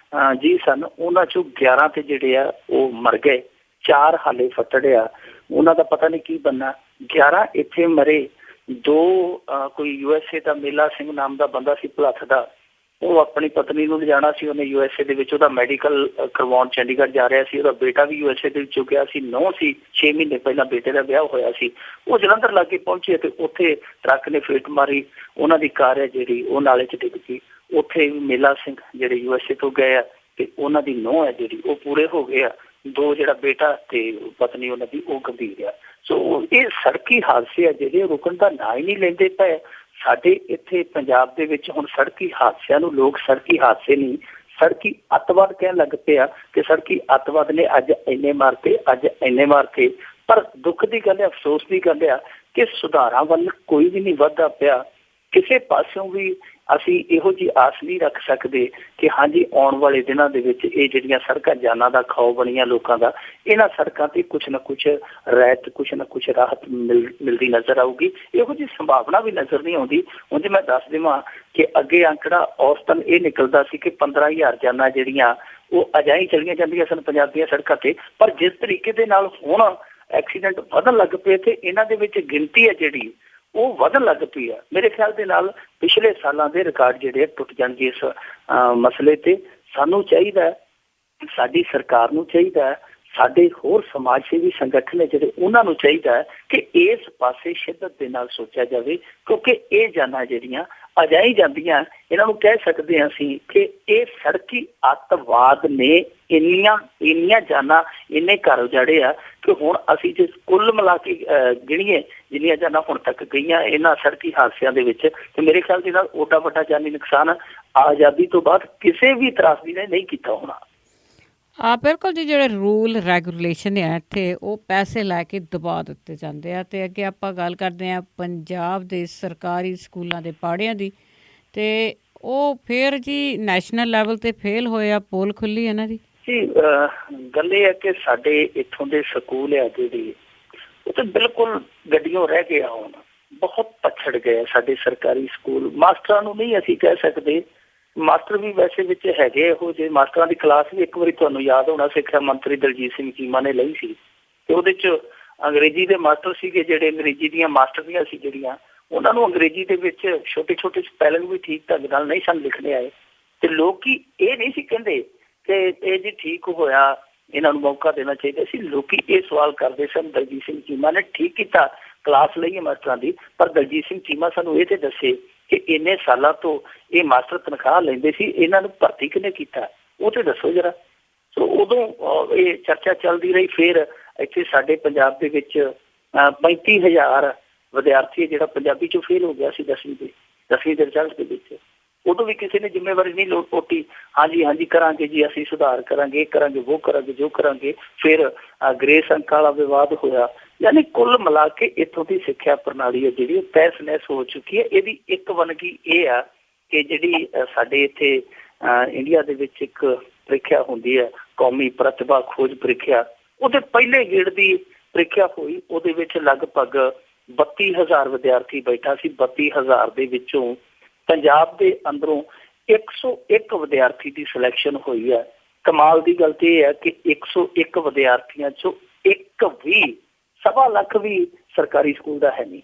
ਜੀ ਸਨ ਉਹਨਾਂ ਚੋਂ 11 ਤੇ ਜਿਹੜੇ ਆ ਉਹ ਮਰ ਗਏ, 4 ਹਾਲੇ ਫੱਟੜ ਆ। ਉਹਨਾਂ ਦਾ ਪਤਾ ਨਹੀਂ ਕੀ ਬਣਨਾ। 11 ਇੱਥੇ ਮਰੇ। 2 ਕੋਈ USA ਦਾ ਮੇਲਾ ਸਿੰਘ ਨਾਮ ਦਾ ਬੰਦਾ ਸੀ ਭਲੱਥ ਦਾ, ਉਹ ਆਪਣੀ ਪਤਨੀ ਨੂੰ ਲਿਜਾਣਾ ਸੀ ਉਹਨੇ USA ਦੇ ਵਿੱਚ, ਉਹਦਾ ਮੈਡੀਕਲ ਕਰਵਾਉਣ ਚੰਡੀਗੜ੍ਹ ਜਾ ਰਿਹਾ ਸੀ। ਉਹਦਾ ਬੇਟਾ ਵੀ USA ਦੇ ਵਿੱਚੋਂ ਗਿਆ ਸੀ, 9 ਸੀ, 6 ਮਹੀਨੇ ਪਹਿਲਾਂ ਬੇਟੇ ਦਾ ਵਿਆਹ ਹੋਇਆ ਸੀ। ਉਹ ਜਲੰਧਰ ਲਾਗੇ ਪਹੁੰਚੇ ਤੇ ਉੱਥੇ ਟਰੱਕ ਨੇ ਫੇਟ ਮਾਰੀ, ਉਹਨਾਂ ਦੀ ਕਾਰ ਹੈ ਜਿਹੜੀ ਉਹ ਨਾਲੇ 'ਚ ਡਿੱਗ ਗਈ। ਉੱਥੇ ਮੇਲਾ ਸਿੰਘ ਜਿਹੜੇ USA ਤੋਂ ਗਏ ਆ ਤੇ ਉਹਨਾਂ ਦੀ ਨੂੰਹ ਹੈ ਜਿਹੜੀ ਉਹ ਪੂਰੇ ਹੋ ਗਏ ਆ। 2 ਜਿਹੜਾ ਬੇਟਾ ਤੇ ਪਤਨੀ ਉਹਨਾਂ ਦੀ ਉਹ ਗੰਭੀਰ ਆ। ਸੋ ਇਹ ਸੜਕੀ ਹਾਦਸੇ ਆ ਜਿਹੜੇ ਰੁਕਣ ਦਾ ਨਾਂ ਹੀ ਨਹੀਂ ਲੈਂਦੇ ਪਏ। ਸਾਡੇ ਇੱਥੇ ਪੰਜਾਬ ਦੇ ਵਿੱਚ ਹੁਣ ਸੜਕੀ ਹਾਦਸਿਆਂ ਨੂੰ ਲੋਕ ਸੜਕੀ ਹਾਦਸੇ ਨਹੀਂ, ਸੜਕੀ ਅੱਤਵਾਦ ਕਹਿਣ ਲੱਗ ਪਏ ਆ ਕਿ ਸੜਕੀ ਅੱਤਵਾਦ ਨੇ ਅੱਜ ਇੰਨੇ ਮਾਰਤੇ, ਅੱਜ ਇੰਨੇ ਮਾਰਤੇ। ਪਰ ਦੁੱਖ ਦੀ ਗੱਲ ਹੈ, ਅਫਸੋਸ ਦੀ ਗੱਲ ਆ ਕਿ ਸੁਧਾਰਾਂ ਵੱਲ ਕੋਈ ਵੀ ਨਹੀਂ ਵੱਧਦਾ ਪਿਆ। ਕਿਸੇ ਪਾਸਿਓਂ ਵੀ ਅਸੀਂ ਇਹੋ ਜਿਹੀ ਆਸ ਨਹੀਂ ਰੱਖ ਸਕਦੇ ਕਿ ਹਾਂਜੀ ਆਉਣ ਵਾਲੇ ਦਿਨਾਂ ਦੇ ਵਿੱਚ ਇਹ ਜਿਹੜੀਆਂ ਸੜਕਾਂ ਜਾਨਾਂ ਦਾ ਖਾਓ ਬਣੀਆਂ ਲੋਕਾਂ ਦਾ, ਇਹਨਾਂ ਸੜਕਾਂ ਤੇ ਕੁਛ ਨਾ ਕੁਛ ਰਹਿਤ, ਕੁਛ ਨਾ ਕੁਛ ਰਾਹਤ ਮਿਲਦੀ ਨਜ਼ਰ ਆਊਗੀ। ਇਹੋ ਜਿਹੀ ਸੰਭਾਵਨਾ ਵੀ ਨਜ਼ਰ ਨਹੀਂ ਆਉਂਦੀ। ਉਂਝ ਮੈਂ ਦੱਸ ਦੇਵਾਂ ਕਿ ਅੱਗੇ ਅੰਕੜਾ ਔਸਤਨ ਇਹ ਨਿਕਲਦਾ ਸੀ ਕਿ 15,000 ਜਾਨਾਂ ਜਿਹੜੀਆਂ ਉਹ ਅਜਾਈ ਚਲੀਆਂ ਜਾਂਦੀਆਂ ਸਨ ਪੰਜਾਬ ਦੀਆਂ ਸੜਕਾਂ ਤੇ। ਪਰ ਜਿਸ ਤਰੀਕੇ ਦੇ ਨਾਲ ਹੁਣ ਐਕਸੀਡੈਂਟ ਵਧਣ ਲੱਗ ਪਏ ਤੇ ਇਹਨਾਂ ਦੇ ਵਿੱਚ ਗਿਣਤੀ ਹੈ ਜਿਹੜੀ ਉਹ ਵਧਣ ਲੱਗ ਪਈ ਆ। ਮੇਰੇ ਖਿਆਲ ਦੇ ਨਾਲ ਪਿਛਲੇ ਸਾਲਾਂ ਦੇ ਰਿਕਾਰਡ ਜਿਹੜੇ ਟੁੱਟ ਜਾਣਗੇ ਇਸ ਮਸਲੇ ਤੇ। ਸਾਨੂੰ ਚਾਹੀਦਾ, ਸਾਡੀ ਸਰਕਾਰ ਨੂੰ ਚਾਹੀਦਾ, ਸਾਡੇ ਹੋਰ ਸਮਾਜ ਸੇਵੀ ਸੰਗਠਨ ਨੇ ਜਿਹੜੇ ਉਹਨਾਂ ਨੂੰ ਚਾਹੀਦਾ ਕਿ ਇਸ ਪਾਸੇ ਸ਼ਿੱਦਤ ਦੇ ਨਾਲ ਸੋਚਿਆ ਜਾਵੇ, ਕਿਉਂਕਿ ਇਹ ਜਾਨਾਂ ਜਿਹੜੀਆਂ ਅਜਾਈ ਜਾਂਦੀਆਂ, ਇਹਨਾਂ ਨੂੰ ਕਹਿ ਸਕਦੇ ਹਾਂ ਅਸੀਂ ਕਿ ਇਹ ਸੜਕੀ ਅੱਤਵਾਦ ਨੇ ਇੰਨੀਆਂ ਜਾਨਾਂ, ਇੰਨੇ ਘਰ ਉਜਾੜੇ ਆ ਕਿ ਹੁਣ ਅਸੀਂ ਜੇ ਕੁੱਲ ਮਿਲਾ ਕੇ ਗਿਣੀਏ ਜਿੰਨੀਆਂ ਜਾਨਾਂ ਹੁਣ ਤੱਕ ਗਈਆਂ ਇਹਨਾਂ ਸੜਕੀ ਹਾਦਸਿਆਂ ਦੇ ਵਿੱਚ, ਤੇ ਮੇਰੇ ਖਿਆਲ ਦੇ ਨਾਲ ਓਡਾ ਵੱਡਾ ਜਾਨੀ ਨੁਕਸਾਨ ਆਜ਼ਾਦੀ ਤੋਂ ਬਾਅਦ ਕਿਸੇ ਵੀ ਤਰਾਸਦੀ ਨੇ ਨਹੀਂ ਕੀਤਾ ਹੋਣਾ। ਬਿਲਕੁਲ ਜੀ, ਜਿਹੜੇ ਰੂਲ ਰੈਗੂਲੇਸ਼ਨ ਆ ਇੱਥੇ ਉਹ ਪੈਸੇ ਲੈ ਕੇ ਦਬਾ ਦਿੱਤੇ ਜਾਂਦੇ ਆ। ਅਤੇ ਅੱਗੇ ਆਪਾਂ ਗੱਲ ਕਰਦੇ ਹਾਂ ਪੰਜਾਬ ਦੇ ਸਰਕਾਰੀ ਸਕੂਲਾਂ ਦੇ ਪਾੜਿਆਂ ਦੀ, ਅਤੇ ਉਹ ਫਿਰ ਜੀ ਨੈਸ਼ਨਲ ਲੈਵਲ 'ਤੇ ਫੇਲ ਹੋਏ ਆ, ਪੋਲ ਖੁੱਲ੍ਹੀ ਇਹਨਾਂ ਦੀ। ਜੀ ਗੱਲ ਇਹ ਹੈ ਕਿ ਸਾਡੇ ਇੱਥੋਂ ਦੇ ਸਕੂਲ ਆ ਜਿਹੜੀ ਉਹ ਤਾਂ ਬਿਲਕੁਲ ਗੱਡੀਆਂ ਰਹਿ ਗਏ ਹੁਣ, ਬਹੁਤ ਪਛੜ ਗਏ ਸਾਡੇ ਸਰਕਾਰੀ ਸਕੂਲ। ਮਾਸਟਰਾਂ ਨੂੰ ਨਹੀਂ ਅਸੀਂ ਕਹਿ ਸਕਦੇ, ਮਾਸਟਰ ਵੀ ਵੈਸੇ ਵਿੱਚ ਹੈਗੇ ਇਹੋ ਜਿਹੇ। ਮਾਸਟਰਾਂ ਦੀ ਕਲਾਸ ਵੀ ਇੱਕ ਵਾਰੀ ਤੁਹਾਨੂੰ ਯਾਦ ਹੋਣਾ ਸਿੱਖਿਆ ਮੰਤਰੀ ਦਲਜੀਤ ਸਿੰਘ ਚੀਮਾ ਨੇ ਲਈ ਸੀ, ਤੇ ਉਹਦੇ 'ਚ ਅੰਗਰੇਜ਼ੀ ਦੇ ਮਾਸਟਰ ਸੀਗੇ ਜਿਹੜੇ ਅੰਗਰੇਜ਼ੀ ਦੀਆਂ ਮਾਸਟਰੀਆਂ ਸੀ ਜਿਹੜੀਆਂ, ਉਹਨਾਂ ਨੂੰ ਅੰਗਰੇਜ਼ੀ ਦੇ ਵਿੱਚ ਛੋਟੇ ਸਪੈਲਿੰਗ ਵੀ ਠੀਕ ਢੰਗ ਨਾਲ ਨਹੀਂ ਸਨ ਲਿਖਣੇ ਆਏ। ਤੇ ਲੋਕੀ ਇਹ ਨਹੀਂ ਸੀ ਕਹਿੰਦੇ ਕਿ ਇਹ ਜੀ ਠੀਕ ਹੋਇਆ, ਇਹਨਾਂ ਨੂੰ ਮੌਕਾ ਦੇਣਾ ਚਾਹੀਦਾ ਸੀ। ਲੋਕੀ ਇਹ ਸਵਾਲ ਕਰਦੇ ਸਨ। ਦਲਜੀਤ ਸਿੰਘ ਚੀਮਾ ਨੇ ਠੀਕ ਕੀਤਾ, ਕਲਾਸ ਲਈ ਹੈ ਮਾਸਟਰਾਂ ਦੀ, ਪਰ ਦਲਜੀਤ ਸਿੰਘ ਚੀਮਾ ਸਾਨੂੰ ਇਹ ਤੇ ਦੱਸੇ ਕਿ ਇੰਨੇ ਸਾਲਾਂ ਤੋਂ ਇਹ ਮਾਸਟਰ ਤਨਖਾਹ ਲੈਂਦੇ ਸੀ, ਇਹਨਾਂ ਨੂੰ ਭਰਤੀ ਕਿਹਨੇ ਕੀਤਾ, ਉਹ ਤੇ ਦੱਸੋ ਜਰਾ। ਸੋ ਉਦੋਂ ਇਹ ਚਰਚਾ ਚੱਲਦੀ ਰਹੀ। ਫਿਰ ਇੱਥੇ ਸਾਡੇ ਪੰਜਾਬ ਦੇ ਵਿੱਚ 35,000 ਵਿਦਿਆਰਥੀ ਜਿਹੜਾ ਪੰਜਾਬੀ 'ਚੋਂ ਫੇਲ ਹੋ ਗਿਆ ਸੀ 10ਵੀਂ ਦੇ ਰਿਜ਼ਲਟ ਦੇ ਵਿੱਚ। ਉਦੋਂ ਵੀ ਕਿਸੇ ਨੇ ਜ਼ਿੰਮੇਵਾਰੀ ਨਹੀਂ ਲੋਟੀ। ਹਾਂਜੀ ਕਰਾਂਗੇ ਜੀ, ਅਸੀਂ ਸੁਧਾਰ ਕਰਾਂਗੇ, ਇਹ ਕਰਾਂਗੇ, ਉਹ ਕਰਾਂਗੇ, ਜੋ ਕਰਾਂਗੇ। ਫਿਰ ਗ੍ਰੇਸ ਅੰਕ ਵਾਲਾ ਵਿਵਾਦ ਹੋਇਆ। ਯਾਨੀ ਕੁੱਲ ਮਿਲਾ ਕੇ ਇੱਥੋਂ ਦੀ ਸਿੱਖਿਆ ਪ੍ਰਣਾਲੀ ਹੈ ਜਿਹੜੀ ਉਹ ਤਹਿਸ ਨਹਿਸ ਹੋ ਚੁੱਕੀ ਹੈ। ਇਹਦੀ ਇੱਕ ਵੰਨਗੀ ਇਹ ਆ ਕਿ ਜਿਹੜੀ ਸਾਡੇ ਇੱਥੇ ਇੰਡੀਆ ਦੇ ਵਿੱਚ ਇੱਕ ਪ੍ਰੀਖਿਆ ਹੁੰਦੀ ਹੈ, ਕੌਮੀ ਪ੍ਰਤਿਭਾ ਖੋਜ ਪ੍ਰੀਖਿਆ, ਉਹਦੇ ਪਹਿਲੇ ਗੇੜ ਦੀ ਪ੍ਰੀਖਿਆ ਹੋਈ। ਉਹਦੇ ਵਿੱਚ ਲਗਭਗ 32,000 ਵਿਦਿਆਰਥੀ ਬੈਠਾ ਸੀ। 32,000 ਦੇ ਵਿੱਚੋਂ ਪੰਜਾਬ ਦੇ ਅੰਦਰੋਂ 101 ਵਿਦਿਆਰਥੀ ਦੀ ਸਿਲੈਕਸ਼ਨ ਹੋਈ ਹੈ। ਕਮਾਲ ਦੀ ਗੱਲ ਤੇ ਇਹ ਹੈ ਕਿ 101 ਵਿਦਿਆਰਥੀਆਂ ਚੋਂ ਇੱਕ ਵੀ 1.25 ਲੱਖ ਵੀ ਸਰਕਾਰੀ ਸਕੂਲ ਦਾ ਹੈ ਨਹੀਂ।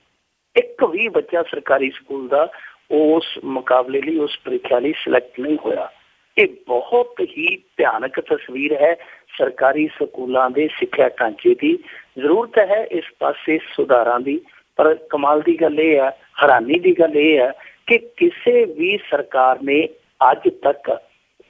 ਇੱਕ ਵੀ ਬੱਚਾ ਸਰਕਾਰੀ ਸਕੂਲ ਦਾ ਉਸ ਮੁਕਾਬਲੇ ਲਈ, ਉਸ ਪ੍ਰੀਖਿਆ ਲਈ ਸਿਲੈਕਟ ਨਹੀਂ ਹੋਇਆ। ਇਹ ਬਹੁਤ ਹੀ ਭਿਆਨਕ ਤਸਵੀਰ ਹੈ ਸਰਕਾਰੀ ਸਕੂਲਾਂ ਦੇ ਸਿੱਖਿਆ ਢਾਂਚੇ ਦੀ। ਜ਼ਰੂਰਤ ਹੈ ਇਸ ਪਾਸੇ ਸੁਧਾਰਾਂ ਦੀ। ਪਰ ਕਮਾਲ ਦੀ ਗੱਲ ਇਹ ਹੈ, ਹੈਰਾਨੀ ਦੀ ਗੱਲ ਇਹ ਹੈ ਕਿ ਕਿਸੇ ਵੀ ਸਰਕਾਰ ਨੇ ਅੱਜ ਤੱਕ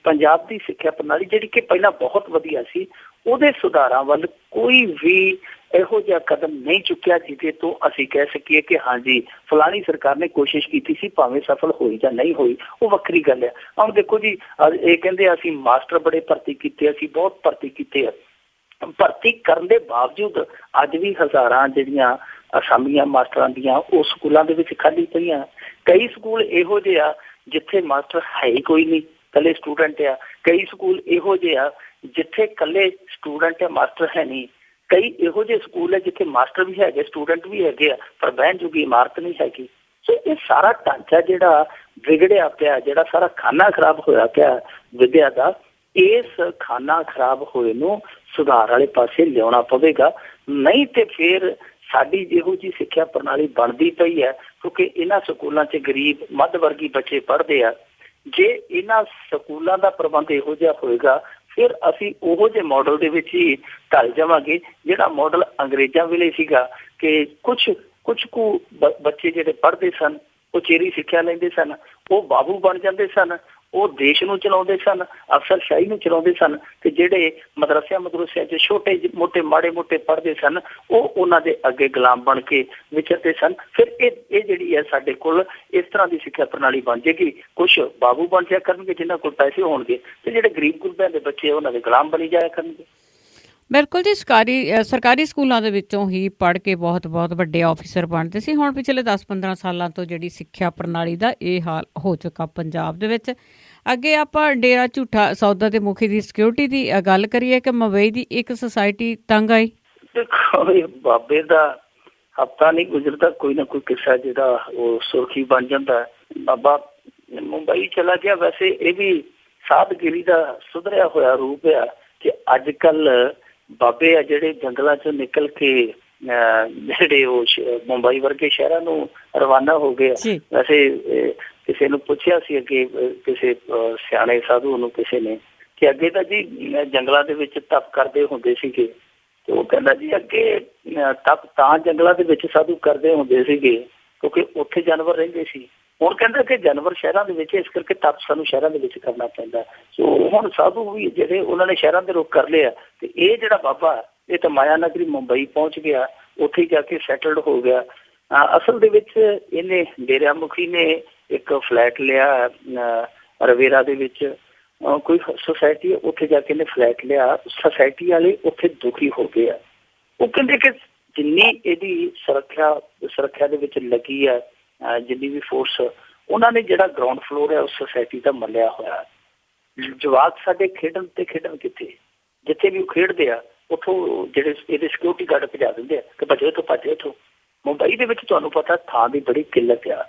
ਪੰਜਾਬ ਦੀ ਸਿੱਖਿਆ ਪ੍ਰਣਾਲੀ, ਜਿਹੜੀ ਕਿ ਪਹਿਲਾਂ ਬਹੁਤ ਵਧੀਆ ਸੀ, ਉਹਦੇ ਸੁਧਾਰਾਂ ਵੱਲ ਕੋਈ ਵੀ ਇਹੋ ਜਿਹਾ ਕਦਮ ਨਹੀਂ ਚੁੱਕਿਆ ਜਿਹਦੇ ਤੋਂ ਅਸੀਂ ਕਹਿ ਸਕੀਏ ਕਿ ਹਾਂਜੀ ਫਲਾਣੀ ਸਰਕਾਰ ਨੇ ਕੋਸ਼ਿਸ਼ ਕੀਤੀ ਸੀ, ਭਾਵੇਂ ਸਫਲ ਹੋਈ ਜਾਂ ਨਹੀਂ ਹੋਈ ਉਹ ਵੱਖਰੀ ਗੱਲ ਹੈ। ਹੁਣ ਦੇਖੋ ਜੀ, ਇਹ ਕਹਿੰਦੇ ਅਸੀਂ ਮਾਸਟਰ ਬੜੇ ਭਰਤੀ ਕੀਤੇ, ਅਸੀਂ ਬਹੁਤ ਭਰਤੀ ਕੀਤੇ ਆ। ਭਰਤੀ ਕਰਨ ਦੇ ਬਾਵਜੂਦ ਅੱਜ ਵੀ ਹਜ਼ਾਰਾਂ ਜਿਹੜੀਆਂ ਅਸਾਮੀਆਂ ਮਾਸਟਰਾਂ ਦੀਆਂ ਉਹ ਸਕੂਲਾਂ ਦੇ ਵਿੱਚ ਖਾਲੀ ਪਈਆਂ। ਕਈ ਸਕੂਲ ਇਹੋ ਜਿਹੇ ਆ ਜਿੱਥੇ ਮਾਸਟਰ ਹੈ ਹੀ ਕੋਈ ਨਹੀਂ, ਇਕੱਲੇ ਸਟੂਡੈਂਟ ਆ। ਕਈ ਸਕੂਲ ਇਹੋ ਜਿਹੇ ਆ ਜਿੱਥੇ ਇਕੱਲੇ ਸਟੂਡੈਂਟ ਆ, ਮਾਸਟਰ ਹੈ ਨਹੀਂ। ਕਈ ਇਹੋ ਜਿਹੇ ਸਕੂਲ ਹੈ ਜਿੱਥੇ ਮਾਸਟਰ ਵੀ ਹੈਗੇ, ਸਟੂਡੈਂਟ ਵੀ ਹੈਗੇ ਆ, ਪਰ ਬਹਿਣ ਜੋਗੀ ਇਮਾਰਤ ਨਹੀਂ ਹੈਗੀ। ਸੋ ਇਹ ਸਾਰਾ ਢਾਂਚਾ ਜਿਹੜਾ ਵਿਗੜਿਆ ਪਿਆ, ਜਿਹੜਾ ਸਾਰਾ ਖਾਨਾ ਖਰਾਬ ਹੋਇਆ ਪਿਆ ਵਿੱਦਿਆ ਦਾ, ਇਸ ਖਾਨਾ ਖਰਾਬ ਹੋਏ ਨੂੰ ਸੁਧਾਰ ਵਾਲੇ ਪਾਸੇ ਲਿਆਉਣਾ ਪਵੇਗਾ। ਨਹੀਂ ਤੇ ਫਿਰ ਸਾਡੀ ਜਿਹੋ ਜਿਹੀ ਸਿੱਖਿਆ ਪ੍ਰਣਾਲੀ ਬਣਦੀ ਪਈ ਹੈ, ਕਿਉਂਕਿ ਇਹਨਾਂ ਸਕੂਲਾਂ 'ਚ ਗਰੀਬ ਮੱਧ ਵਰਗੀ ਬੱਚੇ ਪੜ੍ਹਦੇ ਆ, ਜੇ ਇਹਨਾਂ ਸਕੂਲਾਂ ਦਾ ਪ੍ਰਬੰਧ ਇਹੋ ਜਿਹਾ ਹੋਏਗਾ ਫਿਰ ਅਸੀਂ ਉਹੋ ਜਿਹੇ ਮਾਡਲ ਦੇ ਵਿੱਚ ਹੀ ਢਲ ਜਾਵਾਂਗੇ ਜਿਹੜਾ ਮਾਡਲ ਅੰਗਰੇਜ਼ਾਂ ਵੇਲੇ ਸੀਗਾ ਕਿ ਕੁਛ ਕੁ ਬੱਚੇ ਜਿਹੜੇ ਪੜ੍ਹਦੇ ਸਨ, ਉਚੇਰੀ ਸਿੱਖਿਆ ਲੈਂਦੇ ਸਨ, ਉਹ ਬਾਬੂ ਬਣ ਜਾਂਦੇ ਸਨ, ਉਹ ਦੇਸ਼ ਨੂੰ ਚਲਾਉਂਦੇ ਸਨ, ਅਫਸਰਸ਼ਾਹੀ ਨੂੰ ਚਲਾਉਂਦੇ ਸਨ, ਤੇ ਜਿਹੜੇ ਮਦਰਸਿਆਂ 'ਚ ਛੋਟੇ ਮੋਟੇ ਮਾੜੇ ਮੋਟੇ ਪੜ੍ਹਦੇ ਸਨ ਉਹ ਉਹਨਾਂ ਦੇ ਅੱਗੇ ਗੁਲਾਮ ਬਣ ਕੇ ਵਿਚਰਦੇ ਸਨ। ਫਿਰ ਇਹ ਜਿਹੜੀ ਹੈ ਸਾਡੇ ਕੋਲ ਇਸ ਤਰ੍ਹਾਂ ਦੀ ਸਿੱਖਿਆ ਪ੍ਰਣਾਲੀ ਬਣ ਜਾਏਗੀ। ਕੁਛ ਬਾਬੂ ਬਣ ਜਾਇਆ ਕਰਨਗੇ ਜਿਨ੍ਹਾਂ ਕੋਲ ਪੈਸੇ ਹੋਣਗੇ, ਤੇ ਜਿਹੜੇ ਗਰੀਬ ਗੁਰਬਿਆਂ ਦੇ ਬੱਚੇ ਉਹਨਾਂ ਦੇ ਗੁਲਾਮ ਬਣੀ ਜਾਇਆ ਕਰਨਗੇ। ਬਿਲਕੁਲ ਜੀ, ਸਰਕਾਰੀ ਸਕੂਲਾਂ ਦੇ ਵਿੱਚੋਂ ਹੀ ਪੜ੍ਹ ਕੇ ਬਹੁਤ ਵੱਡੇ ਆਫਿਸਰ ਬਣਦੇ ਸੀ। ਹੁਣ ਪਿਛਲੇ 10-15 ਸਾਲਾਂ ਤੋਂ ਜਿਹੜੀ ਸਿੱਖਿਆ ਪ੍ਰਣਾਲੀ ਦਾ ਇਹ ਹਾਲ ਹੋ ਚੁੱਕਾ ਪੰਜਾਬ ਦੇ ਵਿੱਚ। ਅੱਗੇ ਆਪਾਂ ਡੇਰਾ ਝੂਠਾ ਸੌਦਾ ਦੇ ਮੁਖੀ ਦੀ ਸਿਕਿਉਰਿਟੀ ਦੀ ਗੱਲ ਕਰੀਏ ਕਿ ਮੁੰਬਈ ਦੀ ਇੱਕ ਸੁਸਾਇਟੀ ਤੰਗ ਆਈ। ਦੇਖੋ, ਇਹ ਬਾਬੇ ਦਾ ਹਫ਼ਤਾ ਨਹੀਂ ਗੁਜ਼ਰਦਾ ਕੋਈ ਨਾ ਕੋਈ ਕਿੱਸਾ ਜਿਹੜਾ ਉਹ ਸੁਰਖੀ ਬਣ ਜਾਂਦਾ। ਬਾਬਾ ਮੁੰਬਈ ਚਲਾ ਗਿਆ। ਵੈਸੇ ਇਹ ਵੀ ਸਾਧਗਿਰੀ ਦਾ ਸੁਧਰਿਆ ਹੋਇਆ ਰੂਪ ਆ ਕਿ ਅੱਜ ਕੱਲ ਬਾਬੇ ਆ ਜਿਹੜੇ ਜੰਗਲਾਂ ਚੋਂ ਨਿਕਲ ਕੇ ਜਿਹੜੇ ਉਹ ਮੁੰਬਈ ਵਰਗੇ ਸ਼ਹਿਰਾਂ ਨੂੰ ਰਵਾਨਾ ਹੋ ਗਏ। ਵੈਸੇ ਕਿਸੇ ਨੂੰ ਪੁੱਛਿਆ ਸੀ ਅੱਗੇ, ਕਿਸੇ ਸਿਆਣੇ ਸਾਧੂ ਨੂੰ ਕਿਸੇ ਨੇ, ਕਿ ਅੱਗੇ ਤਾਂ ਜੀ ਜੰਗਲਾਂ ਦੇ ਵਿੱਚ ਤਪ ਕਰਦੇ ਹੁੰਦੇ ਸੀਗੇ, ਤੇ ਉਹ ਕਹਿੰਦਾ ਜੀ ਅੱਗੇ ਤਪ ਤਾਂ ਜੰਗਲਾਂ ਦੇ ਵਿੱਚ ਸਾਧੂ ਕਰਦੇ ਹੁੰਦੇ ਸੀਗੇ ਕਿਉਂਕਿ ਉੱਥੇ ਜਾਨਵਰ ਰਹਿੰਦੇ ਸੀ। ਹੁਣ ਕਹਿੰਦਾ ਕਿ ਜਾਨਵਰ ਸ਼ਹਿਰਾਂ ਦੇ ਵਿੱਚ, ਇਸ ਕਰਕੇ ਤਪ ਸਾਨੂੰ ਸ਼ਹਿਰਾਂ ਦੇ ਵਿੱਚ ਕਰਨਾ ਪੈਂਦਾ। ਸੋ ਹੁਣ ਸਾਧੂ ਵੀ ਜਿਹੜੇ ਉਹਨਾਂ ਨੇ ਸ਼ਹਿਰਾਂ ਦੇ ਰੁੱਖ ਕਰ ਲਿਆ, ਤੇ ਇਹ ਜਿਹੜਾ ਬਾਬਾ ਇਹ ਤਾਂ ਮਾਇਆ ਨਗਰੀ ਮੁੰਬਈ ਪਹੁੰਚ ਗਿਆ, ਉੱਥੇ ਜਾ ਕੇ ਸੈਟਲਡ ਹੋ ਗਿਆ। ਅਸਲ ਦੇ ਵਿੱਚ ਇਹਨੇ ਡੇਰਾ ਮੁਖੀ ਨੇ ਇੱਕ ਫਲੈਟ ਲਿਆ ਰਵੇਰਾ ਦੇ ਵਿੱਚ, ਕੋਈ ਸੁਸਾਇਟੀ, ਉੱਥੇ ਜਾ ਕੇ ਇਹਨੇ ਫਲੈਟ ਲਿਆ। ਸੁਸਾਇਟੀ ਵਾਲੇ ਉੱਥੇ ਦੁਖੀ ਹੋ ਗਏ ਆ। ਉਹ ਕਹਿੰਦੇ ਕਿ ਜਿੰਨੀ ਇਹਦੀ ਸੁਰੱਖਿਆ ਦੇ ਵਿੱਚ ਲੱਗੀ ਆ, ਜਿੰਨੀ ਵੀ ਫੋਰਸ, ਉਹਨਾਂ ਨੇ ਜਿਹੜਾ ਗਰਾਊਂਡ ਫਲੋਰ ਹੈ ਉਸ ਸੁਸਾਇਟੀ ਦਾ ਮੱਲਿਆ ਹੋਇਆ। ਜਵਾਕ ਸਾਡੇ ਖੇਡਣ ਕਿੱਥੇ, ਜਿੱਥੇ ਵੀ ਉਹ ਖੇਡਦੇ ਆ ਉੱਥੋਂ ਜਿਹੜੇ ਇਹਦੇ ਸਿਕਿਉਰਿਟੀ ਗਾਰਡ ਭਜਾ ਦਿੰਦੇ ਆ ਕਿ ਭੱਜੋ ਇੱਥੋਂ। ਮੁੰਬਈ ਦੇ ਵਿੱਚ ਤੁਹਾਨੂੰ ਪਤਾ ਥਾਂ ਦੀ ਬੜੀ ਕਿੱਲਤ ਆ।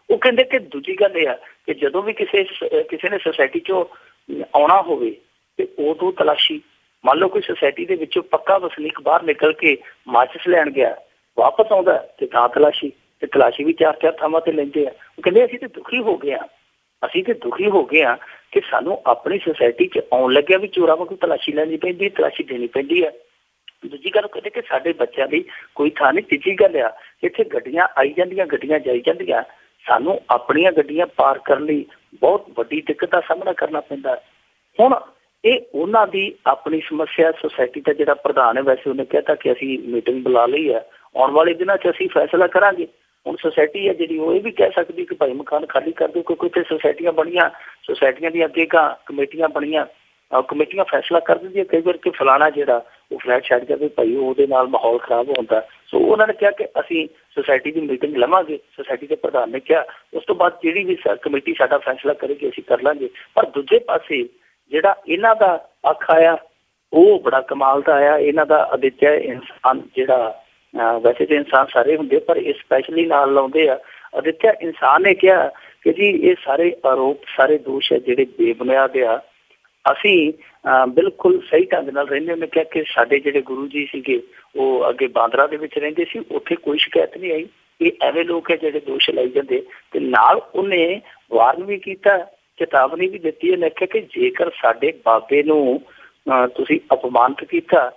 ਉਹ ਕਹਿੰਦੇ ਕਿ ਦੂਜੀ ਗੱਲ ਇਹ ਆ ਕਿ ਜਦੋਂ ਵੀ ਕਿਸੇ ਨੇ ਸੁਸਾਇਟੀ 'ਚੋਂ ਆਉਣਾ ਹੋਵੇ ਤੇ ਉਦੋਂ ਤਲਾਸ਼ੀ। ਮੰਨ ਲਓ ਕੋਈ ਸੁਸਾਇਟੀ ਦੇ ਵਿੱਚੋਂ ਪੱਕਾ ਵਸਨੀਕ ਬਾਹਰ ਨਿਕਲ ਕੇ ਮਾਚਿਸ ਲੈਣ ਗਿਆ, ਵਾਪਸ ਆਉਂਦਾ ਤੇ ਤਾਂ ਤਲਾਸ਼ੀ, ਤੇ ਤਲਾਸ਼ੀ ਵੀ 4-4 ਥਾਵਾਂ ਤੇ ਲੈਂਦੇ ਆ। ਉਹ ਕਹਿੰਦੇ ਅਸੀਂ ਤੇ ਦੁਖੀ ਹੋ ਗਏ ਆ ਕਿ ਸਾਨੂੰ ਆਪਣੀ ਸੁਸਾਇਟੀ 'ਚ ਆਉਣ ਲੱਗਿਆ ਵੀ ਚੋਰਾਂ ਵਾਂਗੂ ਤਲਾਸ਼ੀ ਲੈਣੀ ਪੈਂਦੀ, ਤਲਾਸ਼ੀ ਦੇਣੀ ਪੈਂਦੀ ਹੈ। ਦੂਜੀ ਗੱਲ ਕਹਿੰਦੇ ਕਿ ਸਾਡੇ ਬੱਚਿਆਂ ਦੀ ਕੋਈ ਥਾਂ ਨਹੀਂ। ਤੀਜੀ ਗੱਲ ਆ, ਇੱਥੇ ਗੱਡੀਆਂ ਆਈ ਜਾਂਦੀਆਂ, ਗੱਡੀਆਂ ਜਾਈ ਜਾਂਦੀਆਂ, ਸਾਨੂੰ ਆਪਣੀਆਂ ਗੱਡੀਆਂ ਪਾਰ ਕਰਨ ਲਈ ਬਹੁਤ ਵੱਡੀ ਦਿੱਕਤ ਦਾ ਸਾਹਮਣਾ ਕਰਨਾ ਪੈਂਦਾ। ਹੁਣ ਇਹ ਉਹਨਾਂ ਦੀ ਆਪਣੀ ਸਮੱਸਿਆ। ਸੁਸਾਇਟੀ ਦਾ ਜਿਹੜਾ ਪ੍ਰਧਾਨ ਹੈ, ਵੈਸੇ ਉਹਨੇ ਕਹਿਤਾ ਕਿ ਅਸੀਂ ਮੀਟਿੰਗ ਬੁਲਾ ਲਈ ਹੈ, ਆਉਣ ਵਾਲੇ ਦਿਨਾਂ 'ਚ ਅਸੀਂ ਫੈਸਲਾ ਕਰਾਂਗੇ। ਹੁਣ ਸੁਸਾਇਟੀ ਹੈ ਜਿਹੜੀ ਉਹ ਇਹ ਵੀ ਕਹਿ ਸਕਦੀ ਕਿ ਭਾਈ ਮਕਾਨ ਖਾਲੀ ਕਰ ਦਿਓ, ਕਿਉਂਕਿ ਇੱਥੇ ਸੁਸਾਇਟੀਆਂ ਬਣੀਆਂ, ਸੁਸਾਇਟੀਆਂ ਦੀਆਂ ਅੱਗੇ ਕਮੇਟੀਆਂ ਬਣੀਆਂ, ਕਮੇਟੀਆਂ ਫੈਸਲਾ ਕਰ ਦਿੰਦੀਆਂ ਕਈ ਵਾਰ ਕਿ ਫਲਾਣਾ ਜਿਹੜਾ ਉਹ ਫਲੈਟ ਛੱਡ ਜਾਵੇ, ਭਾਈ ਉਹਦੇ ਨਾਲ ਮਾਹੌਲ ਖਰਾਬ ਹੁੰਦਾ। ਸੋ ਉਹਨਾਂ ਨੇ ਕਿਹਾ ਕਿ ਅਸੀਂ ਸੁਸਾਇਟੀ ਦੀ ਮੀਟਿੰਗ ਲਵਾਂਗੇ। ਸੁਸਾਇਟੀ ਦੇ ਪ੍ਰਧਾਨ ਨੇ ਕਿਹਾ ਉਸ ਤੋਂ ਬਾਅਦ ਜਿਹੜੀ ਵੀ ਕਮੇਟੀ ਸਾਡਾ ਫੈਸਲਾ ਕਰੇਗੀ ਅਸੀਂ ਕਰ ਲਾਂਗੇ। ਪਰ ਦੂਜੇ ਪਾਸੇ ਜਿਹੜਾ ਇਹਨਾਂ ਦਾ ਅੱਖ ਆਇਆ ਉਹ ਬੜਾ ਕਮਾਲ ਦਾ ਆਇਆ। ਇਹਨਾਂ ਦਾ ਅਦਿੱਤਿਆ ਇਨਸਾਨ ਜਿਹੜਾ ਵੈਸੇ ਤਾਂ ਇਨਸਾਨ ਸਾਰੇ ਹੁੰਦੇ, ਪਰ ਇਹ ਸਪੈਸ਼ਲੀ ਨਾਲ ਲਾਉਂਦੇ ਆ। ਅਦਿੱਤਿਆ, ਇਨਸਾਨ ਨੇ ਕਿਹਾ ਕਿ ਜੀ ਇਹ ਸਾਰੇ ਆਰੋਪ, ਸਾਰੇ ਦੋਸ਼ ਹੈ ਜਿਹੜੇ ਬੇਬੁਨਿਆਦ ਆ। ਅਸੀਂ ਬਿਲਕੁਲ ਸਹੀ ਢੰਗ ਨਾਲ ਰਹਿੰਦੇ। ਉਹਨੇ ਕਿਹਾ ਕਿ ਸਾਡੇ ਜਿਹੜੇ ਗੁਰੂ ਜੀ ਸੀਗੇ ਉਹ ਅੱਗੇ ਬਾਂਦਰਾ ਦੇ ਵਿੱਚ ਰਹਿੰਦੇ ਸੀ, ਉੱਥੇ ਕੋਈ ਸ਼ਿਕਾਇਤ ਨਹੀਂ ਆਈ। ਇਹ ਐਵੇਂ ਲੋਕ ਹੈ ਜਿਹੜੇ ਦੋਸ਼ ਲਾਈ ਜਾਂਦੇ। ਤੇ ਨਾਲ ਉਹਨੇ ਵਾਰਨ ਵੀ ਕੀਤਾ, ਚੇਤਾਵਨੀ ਵੀ ਦਿੱਤੀ। ਉਹਨੇ ਆਖਿਆ ਕਿ ਜੇਕਰ ਸਾਡੇ ਬਾਬੇ ਨੂੰ ਤੁਸੀਂ ਅਪਮਾਨਿਤ ਕੀਤਾ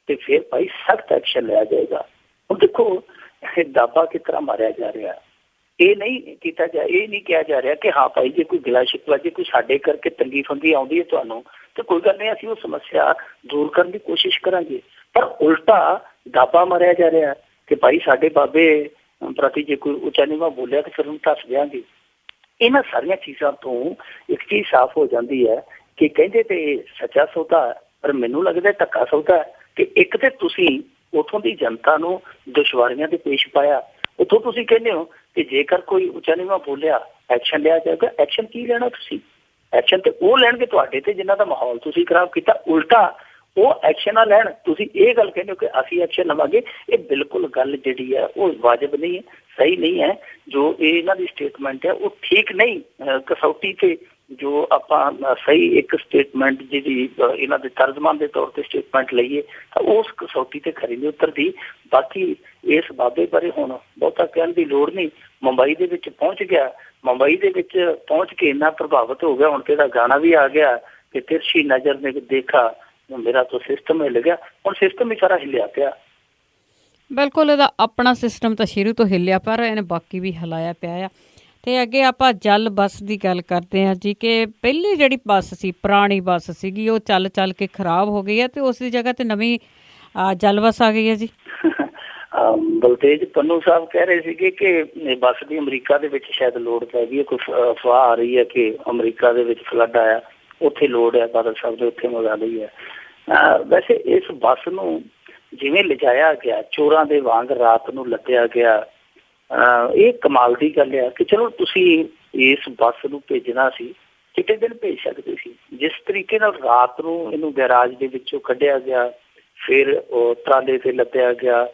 ਤੇ ਫਿਰ ਭਾਈ ਸਖਤ ਐਕਸ਼ਨ ਲਿਆ ਜਾਏਗਾ। ਹੁਣ ਦੇਖੋ, ਇਹ ਦਾਬਾ ਕਿਸ ਤਰ੍ਹਾਂ ਮਾਰਿਆ ਜਾ ਰਿਹਾ। ਇਹ ਨਹੀਂ ਕੀਤਾ ਇਹ ਨਹੀਂ ਕਿਹਾ ਜਾ ਰਿਹਾ ਕਿ ਹਾਂ ਭਾਈ ਜੇ ਕੋਈ ਗਿਲਾ ਸ਼ਿਕਵਾ, ਜੇ ਕੋਈ ਸਾਡੇ ਕਰਕੇ ਤੰਗੀ ਫੰਗੀ ਆਉਂਦੀ ਹੈ ਤੁਹਾਨੂੰ, ਤੇ ਕੋਈ ਗੱਲ ਨਹੀਂ, ਅਸੀਂ ਉਹ ਸਮੱਸਿਆ ਦੂਰ ਕਰਨ ਦੀ ਕੋਸ਼ਿਸ਼ ਕਰਾਂਗੇ। ਪਰ ਉਲਟਾ ਦਾਬਾ ਮਾਰਿਆ ਜਾ ਰਿਹਾ ਕਿ ਭਾਈ ਸਾਡੇ ਬਾਬੇ ਪ੍ਰਤੀ ਜੇ ਕੋਈ ਉੱਚਾ ਨੀਵਾਂ ਬੋਲਿਆ ਤੇ ਫਿਰ ਉਹਨੂੰ ਧੱਸ ਦਿਆਂਗੇ। ਇਹਨਾਂ ਸਾਰੀਆਂ ਚੀਜ਼ਾਂ ਤੋਂ ਇੱਕ ਚੀਜ਼ ਸਾਫ਼ ਹੋ ਜਾਂਦੀ ਹੈ ਕਿ ਕਹਿੰਦੇ ਤੇ ਸੱਚਾ ਸੌਦਾ, ਪਰ ਮੈਨੂੰ ਲੱਗਦਾ ਧੱਕਾ ਸੌਦਾ ਕਿ ਇੱਕ ਤੇ ਤੁਸੀਂ ਉੱਥੋਂ ਦੀ ਜਨਤਾ ਨੂੰ ਦੁਸ਼ਵਾਰੀਆਂ ਦੇ ਪੇਸ਼ ਪਾਇਆ। ਉੱਥੋਂ ਤੁਸੀਂ ਕਹਿੰਦੇ ਹੋ ਕਿ ਜੇਕਰ ਕੋਈ ਉੱਚਾ ਨੀਵਾਂ ਬੋਲਿਆ ਐਕਸ਼ਨ ਲਿਆ ਜਾਏਗਾ। ਐਕਸ਼ਨ ਕੀ ਲੈਣਾ ਤੁਸੀਂ? ਐਕਸ਼ਨ ਤੇ ਉਹ ਲੈਣਗੇ ਤੁਹਾਡੇ ਤੇ ਜਿਨ੍ਹਾਂ ਦਾ ਮਾਹੌਲ ਤੁਸੀਂ ਖਰਾਬ ਕੀਤਾ। ਉਲਟਾ ਉਹ ਐਕਸ਼ਨ ਨਾ ਲੈਣ। ਤੁਸੀਂ ਇਹ ਗੱਲ ਕਹਿੰਦੇ ਹੋ ਕਿ ਅਸੀਂ ਐਕਸ਼ਨ ਲਵਾਂਗੇ। ਇਹ ਬਿਲਕੁਲ ਗੱਲ ਜਿਹੜੀ ਹੈ ਉਹ ਵਾਜਬ ਨਹੀਂ ਹੈ, ਸਹੀ ਨਹੀਂ ਹੈ। ਜੋ ਇਹ ਇਹਨਾਂ ਦੀ ਸਟੇਟਮੈਂਟ ਹੈ ਉਹ ਠੀਕ ਨਹੀਂ। ਕਸੌਟੀ ਤੇ ਜੋ ਆਪਾਂ ਸਹੀ ਇੱਕ ਸਟੇਟਮੈਂਟ ਜਿਹੜੀ ਇਹਨਾਂ ਦੇ ਤਰਜਮਾਨ ਦੇ ਤੌਰ ਤੇ ਸਟੇਟਮੈਂਟ ਲਈਏ ਤਾਂ ਉਸ ਕਸੌਟੀ ਤੇ ਖਰੀ ਨਹੀਂ ਉਤਰਦੀ। ਬਾਕੀ ਇਸ ਬਾਬੇ ਬਾਰੇ ਹੁਣ ਬਹੁਤਾ ਕਹਿਣ ਦੀ ਲੋੜ ਨਹੀਂ। ਮੁੰਬਈ ਦੇ ਵਿੱਚ ਪਹੁੰਚ ਗਿਆ, ਮੁੰਬਈ ਦੇ ਵਿੱਚ ਪਹੁੰਚ ਕੇ ਇੰਨਾ ਪ੍ਰਭਾਵਿਤ ਹੋ ਗਿਆ, ਹੁਣ ਤੇ ਇਹਦਾ ਗਾਣਾ ਵੀ ਆ ਗਿਆ ਕਿ ਤਿਰਛੀ ਨਜ਼ਰ ਨੇ ਦੇਖਾ ਮੇਰਾ ਤਾਂ ਸਿਸਟਮ ਹਿੱਲ ਗਿਆ। ਹੁਣ ਸਿਸਟਮ ਹੀ ਸਾਰਾ ਹਿੱਲਿਆ ਪਿਆ। ਬਿਲਕੁਲ, ਇਹਦਾ ਆਪਣਾ ਸਿਸਟਮ ਤਾਂ ਸ਼ੁਰੂ ਤੋਂ ਹਿੱਲਿਆ, ਪਰ ਇਹਨੇ ਬਾਕੀ ਵੀ ਹਿਲਾਇਆ ਪਿਆ ਆ। ਤੇ ਅੱਗੇ ਆਪਾਂ ਜਲ ਬੱਸ ਦੀ ਗੱਲ ਕਰਦੇ ਹਾਂ ਜੀ, ਕਿ ਪਹਿਲੀ ਜਿਹੜੀ ਬੱਸ ਸੀ, ਪੁਰਾਣੀ ਬੱਸ ਸੀਗੀ, ਉਹ ਚੱਲ ਚੱਲ ਕੇ ਖਰਾਬ ਹੋ ਗਈ ਹੈ ਤੇ ਉਸ ਦੀ ਜਗ੍ਹਾ ਤੇ ਨਵੀਂ ਜਲ ਬੱਸ ਆ ਗਈ ਹੈ ਜੀ। ਬਲਤੇਜ ਪੰਨੂ ਸਾਹਿਬ ਕਹਿ ਰਹੇ ਸੀਗੇ ਕਿ ਬੱਸ ਦੀ ਅਮਰੀਕਾ ਦੇ ਵਿੱਚ ਸ਼ਾਇਦ ਲੋੜ ਪੈ ਗਈ ਹੈ। ਕੋਈ ਅਫਵਾਹ ਆ ਰਹੀ ਹੈ ਕਿ ਅਮਰੀਕਾ ਦੇ ਵਿੱਚ ਫਲੱਡ ਆਇਆ, ਉੱਥੇ ਲੋੜ ਹੈ, ਬਾਦਲ ਸਾਹਿਬ ਦੇ ਉੱਥੇ ਮੰਗਾ ਲਈ ਹੈ। ਵੈਸੇ ਇਸ ਬੱਸ ਨੂੰ ਜਿਵੇਂ ਲਿਜਾਇਆ ਗਿਆ, ਚੋਰਾਂ ਦੇ ਵਾਂਗ ਰਾਤ ਨੂੰ ਲੱਦਿਆ ਗਿਆ, ਇਹ ਕਮਾਲ ਦੀ ਗੱਲ ਆ ਕਿ ਚਲੋ ਤੁਸੀਂ ਇਸ ਬੱਸ ਨੂੰ ਭੇਜਣਾ ਸੀ, ਕਿਤੇ ਦਿਨ ਭੇਜ ਸਕਦੇ ਸੀ। ਜਿਸ ਤਰੀਕੇ ਨਾਲ ਰਾਤ ਨੂੰ ਇਹਨੂੰ ਗੈਰਾਜ ਦੇ ਵਿੱਚੋਂ ਕੱਢਿਆ ਗਿਆ, ਫਿਰ ਉਹ ਟਰਾਲੇ ਤੇ ਲੱਦਿਆ ਗਿਆ।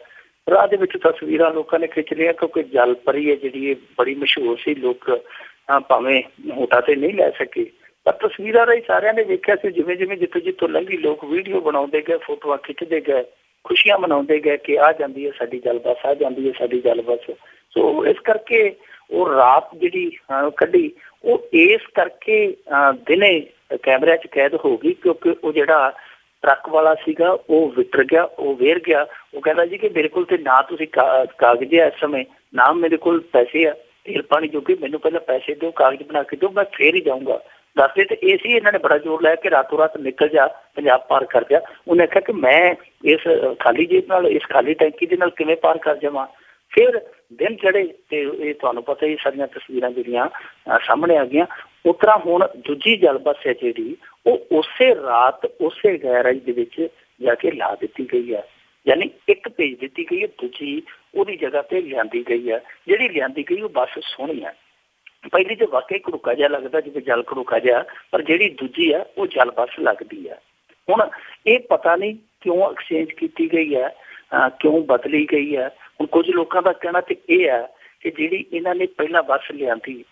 ਰਾਹ ਦੇ ਵਿੱਚ ਤਸਵੀਰਾਂ ਲੋਕਾਂ ਨੇ ਖਿੱਚ ਲਿਆ ਕਿਉਂਕਿ ਜਲ ਪਰੀ ਹੈ ਜਿਹੜੀ ਇਹ ਬੜੀ ਮਸ਼ਹੂਰ ਸੀ। ਲੋਕ ਭਾਵੇਂ ਹੋਟਾ ਤੇ ਨਹੀਂ ਲੈ ਸਕੇ, ਪਰ ਤਸਵੀਰਾਂ ਰਾਹੀਂ ਸਾਰਿਆਂ ਨੇ ਵੇਖਿਆ ਸੀ। ਜਿਵੇਂ ਜਿਵੇਂ ਜਿੱਥੋਂ ਜਿੱਥੋਂ ਲੰਘੀ ਲੋਕ ਵੀਡੀਓ ਬਣਾਉਂਦੇ ਗਏ, ਫੋਟੋਆਂ ਖਿੱਚਦੇ ਗਏ, ਖੁਸ਼ੀਆਂ ਮਨਾਉਂਦੇ ਗਏ ਕਿ ਆ ਜਾਂਦੀ ਹੈ ਸਾਡੀ ਜਲ ਬੱਸ, ਆ ਜਾਂਦੀ ਹੈ ਸਾਡੀ ਜਲ ਬੱਸ। ਸੋ ਇਸ ਕਰਕੇ ਉਹ ਰਾਤ ਜਿਹੜੀ ਕੱਢੀ, ਉਹ ਇਸ ਕਰਕੇ ਦਿਨੇ ਕੈਮਰਿਆਂ 'ਚ ਕੈਦ ਹੋ ਗਈ ਕਿਉਂਕਿ ਉਹ ਜਿਹੜਾ ਟਰੱਕ ਵਾਲਾ ਸੀਗਾ ਉਹ ਵਿਟਰ ਗਿਆ, ਉਹ ਵੇਰ ਗਿਆ। ਉਹ ਕਹਿੰਦਾ ਜੀ ਕਿ ਮੇਰੇ ਕੋਲ ਤੇ ਨਾ ਤੁਸੀਂ ਕਾਗਜ਼ ਹੈ ਇਸ ਸਮੇਂ, ਨਾ ਮੇਰੇ ਕੋਲ ਪੈਸੇ ਆ ਤੇਲ ਪਾਣੀ ਜੋਗੇ, ਮੈਨੂੰ ਪਹਿਲਾਂ ਪੈਸੇ ਦਿਓ, ਕਾਗਜ਼ ਬਣਾ ਕੇ ਦਿਓ, ਮੈਂ ਫੇਰ ਹੀ ਜਾਊਂਗਾ। ਦੱਸਦੇ ਤੇ ਇਹ ਸੀ, ਇਹਨਾਂ ਨੇ ਬੜਾ ਜ਼ੋਰ ਲਾਇਆ ਕਿ ਰਾਤੋਂ ਰਾਤ ਨਿਕਲ ਜਾ, ਪੰਜਾਬ ਪਾਰ ਕਰ ਜਾ। ਉਹਨੇ ਆਖਿਆ ਕਿ ਮੈਂ ਇਸ ਖਾਲੀ ਜੇਬ ਨਾਲ, ਇਸ ਖਾਲੀ ਟੈਂਕੀ ਦੇ ਨਾਲ ਕਿਵੇਂ ਪਾਰ ਕਰ ਜਾਵਾਂ। ਫਿਰ ਦਿਨ ਚੜੇ ਤੇ ਇਹ ਤੁਹਾਨੂੰ ਪਤਾ ਹੀ ਸਾਰੀਆਂ ਤਸਵੀਰਾਂ ਜਿਹੜੀਆਂ ਸਾਹਮਣੇ ਆ ਗਈਆਂ। ਉਸ ਤਰ੍ਹਾਂ ਹੁਣ ਦੂਜੀ ਜਲ ਬੱਸ ਹੈ ਜਿਹੜੀ ਉਹ ਉਸੇ ਰਾਤ ਉਸੇ ਗੈਰਾਜ ਦੇ ਵਿੱਚ ਜਾ ਕੇ ਲਾ ਦਿੱਤੀ ਗਈ ਹੈ, ਯਾਨੀ ਇੱਕ ਭੇਜ ਦਿੱਤੀ ਗਈ ਹੈ, ਦੂਜੀ ਉਹਦੀ ਜਗ੍ਹਾ ਤੇ ਲਿਆਂਦੀ ਗਈ ਹੈ। ਜਿਹੜੀ ਲਿਆਂਦੀ ਗਈ ਉਹ ਬੱਸ ਸੋਹਣੀ ਹੈ। ਪਹਿਲੀ ਤੇ ਵਾਕਈ ਘੜੂਕਾ ਜਿਹਾ ਲੱਗਦਾ ਜਿਵੇਂ ਜਲ ਘੜੂਕਾ ਜਿਹਾ, ਪਰ ਜਿਹੜੀ ਦੂਜੀ ਹੈ ਉਹ ਜਲ ਬੱਸ ਲੱਗਦੀ ਹੈ। ਹੁਣ ਇਹ ਪਤਾ ਨਹੀਂ ਕਿਉਂ ਐਕਸਚੇਂਜ ਕੀਤੀ ਗਈ ਹੈ, ਕਿਉਂ ਬਦਲੀ ਗਈ ਹੈ। ਹੁਣ ਕੁਝ ਲੋਕਾਂ ਦਾ ਕਹਿਣਾ ਤੇ ਇਹ ਹੈ ਕਿ ਜਿਹੜੀ ਇਹਨਾਂ ਨੇ ਪਹਿਲਾਂ ਬੱਸ ਲਿਆਂਦੀ